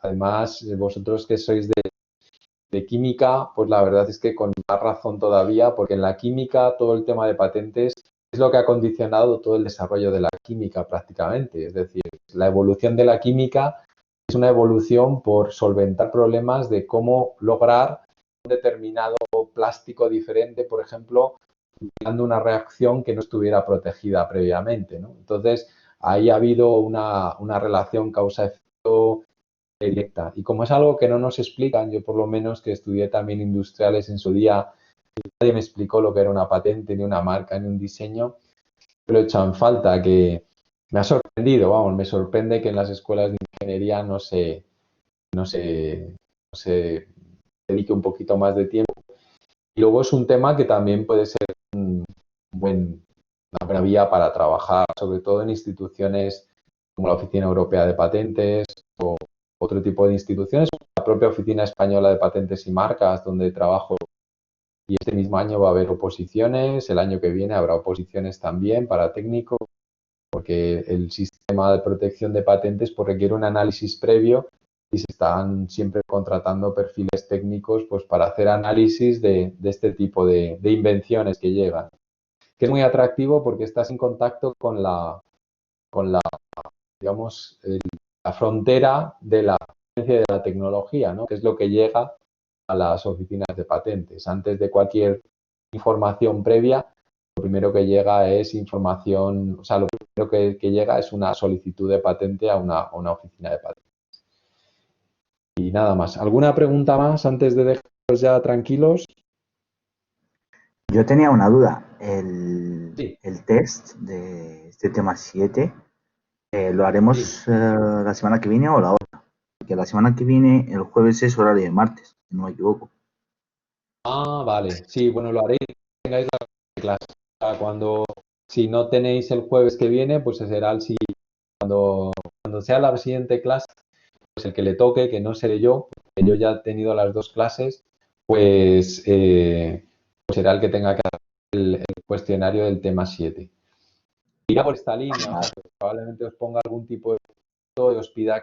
Speaker 1: Además, vosotros que sois de química, pues la verdad es que con más razón todavía, porque en la química todo el tema de patentes es lo que ha condicionado todo el desarrollo de la química prácticamente. Es decir, la evolución de la química es una evolución por solventar problemas de cómo lograr un determinado plástico diferente, por ejemplo, dando una reacción que no estuviera protegida previamente, ¿no? Entonces, ahí ha habido una relación causa-efecto directa. Y como es algo que no nos explican, yo por lo menos que estudié también industriales en su día, nadie me explicó lo que era una patente, ni una marca, ni un diseño, pero he hecho en falta, que me ha sorprendido, vamos, me sorprende que en las escuelas de ingeniería no se dedique un poquito más de tiempo. Y luego es un tema que también puede ser una buena vía para trabajar, sobre todo en instituciones como la Oficina Europea de Patentes o otro tipo de instituciones, la propia Oficina Española de Patentes y Marcas, donde trabajo y este mismo año va a haber oposiciones, el año que viene habrá oposiciones también para técnico, porque el sistema de protección de patentes pues, requiere un análisis previo y se están siempre contratando perfiles técnicos pues, para hacer análisis de este tipo de invenciones que llegan. Que es muy atractivo porque estás en contacto con la digamos, la frontera de la ciencia y de la tecnología, ¿no? Que es lo que llega a las oficinas de patentes. Antes de cualquier información previa, lo primero que llega es información, o sea, lo primero que llega es una solicitud de patente a una oficina de patentes. Y nada más. ¿Alguna pregunta más antes de dejarlos ya tranquilos?
Speaker 4: Yo tenía una duda.
Speaker 1: Sí.
Speaker 4: El test de este tema 7, ¿lo haremos
Speaker 1: Sí.
Speaker 4: la semana que viene o la otra? Porque la semana que viene, el jueves es horario de martes, si no me equivoco.
Speaker 1: Ah, vale. Sí, bueno, lo haréis cuando tengáis la clase. Cuando, si no tenéis el jueves que viene, pues será el siguiente. Cuando sea la siguiente clase, pues el que le toque, que no seré yo, porque yo ya he tenido las dos clases, pues, pues será el que tenga que hacer el cuestionario del tema 7. Irá por esta línea, o sea, que probablemente os ponga algún tipo de punto y os pida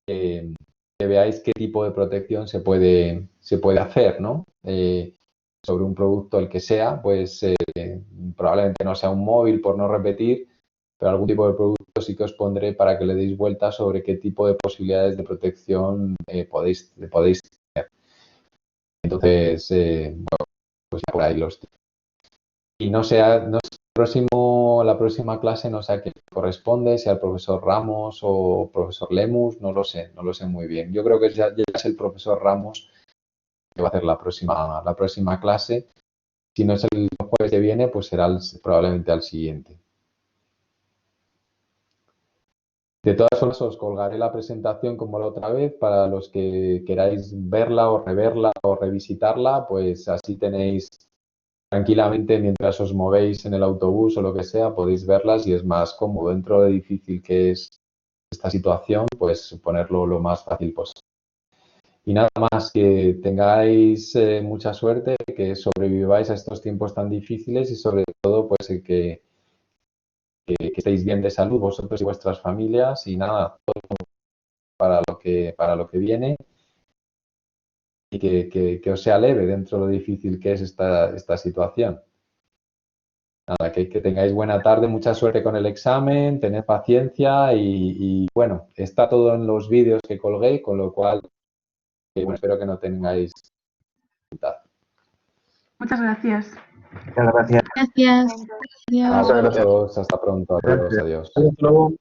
Speaker 1: que veáis qué tipo de protección se puede hacer, ¿no? Sobre un producto, el que sea, pues probablemente no sea un móvil, por no repetir, pero algún tipo de producto sí que os pondré para que le deis vuelta sobre qué tipo de posibilidades de protección podéis tener. Entonces, bueno, pues ya por ahí los tengo. Y no sé, la próxima clase no sé a qué corresponde, sea el profesor Ramos o profesor Lemus, no lo sé muy bien. Yo creo que ya es el profesor Ramos que va a hacer la próxima clase. Si no es el jueves que viene, pues será probablemente al siguiente. De todas formas, os colgaré la presentación como la otra vez para los que queráis verla o reverla o revisitarla, pues así tenéis tranquilamente mientras os movéis en el autobús o lo que sea, podéis verlas y es más cómodo. Dentro de difícil que es esta situación, pues ponerlo lo más fácil posible. Y nada más, que tengáis mucha suerte, que sobreviváis a estos tiempos tan difíciles y sobre todo pues que estéis bien de salud vosotros y vuestras familias y nada, todo para lo que viene y que os sea leve dentro de lo difícil que es esta situación. Nada, que tengáis buena tarde, mucha suerte con el examen, tened paciencia y bueno, está todo en los vídeos que colgué, con lo cual bueno, espero que no tengáis dificultad.
Speaker 5: Muchas gracias.
Speaker 4: Muchas gracias.
Speaker 8: Gracias. Adiós.
Speaker 3: Muchas gracias.
Speaker 1: Adiós, hasta pronto, adiós, adiós.
Speaker 3: Hasta luego.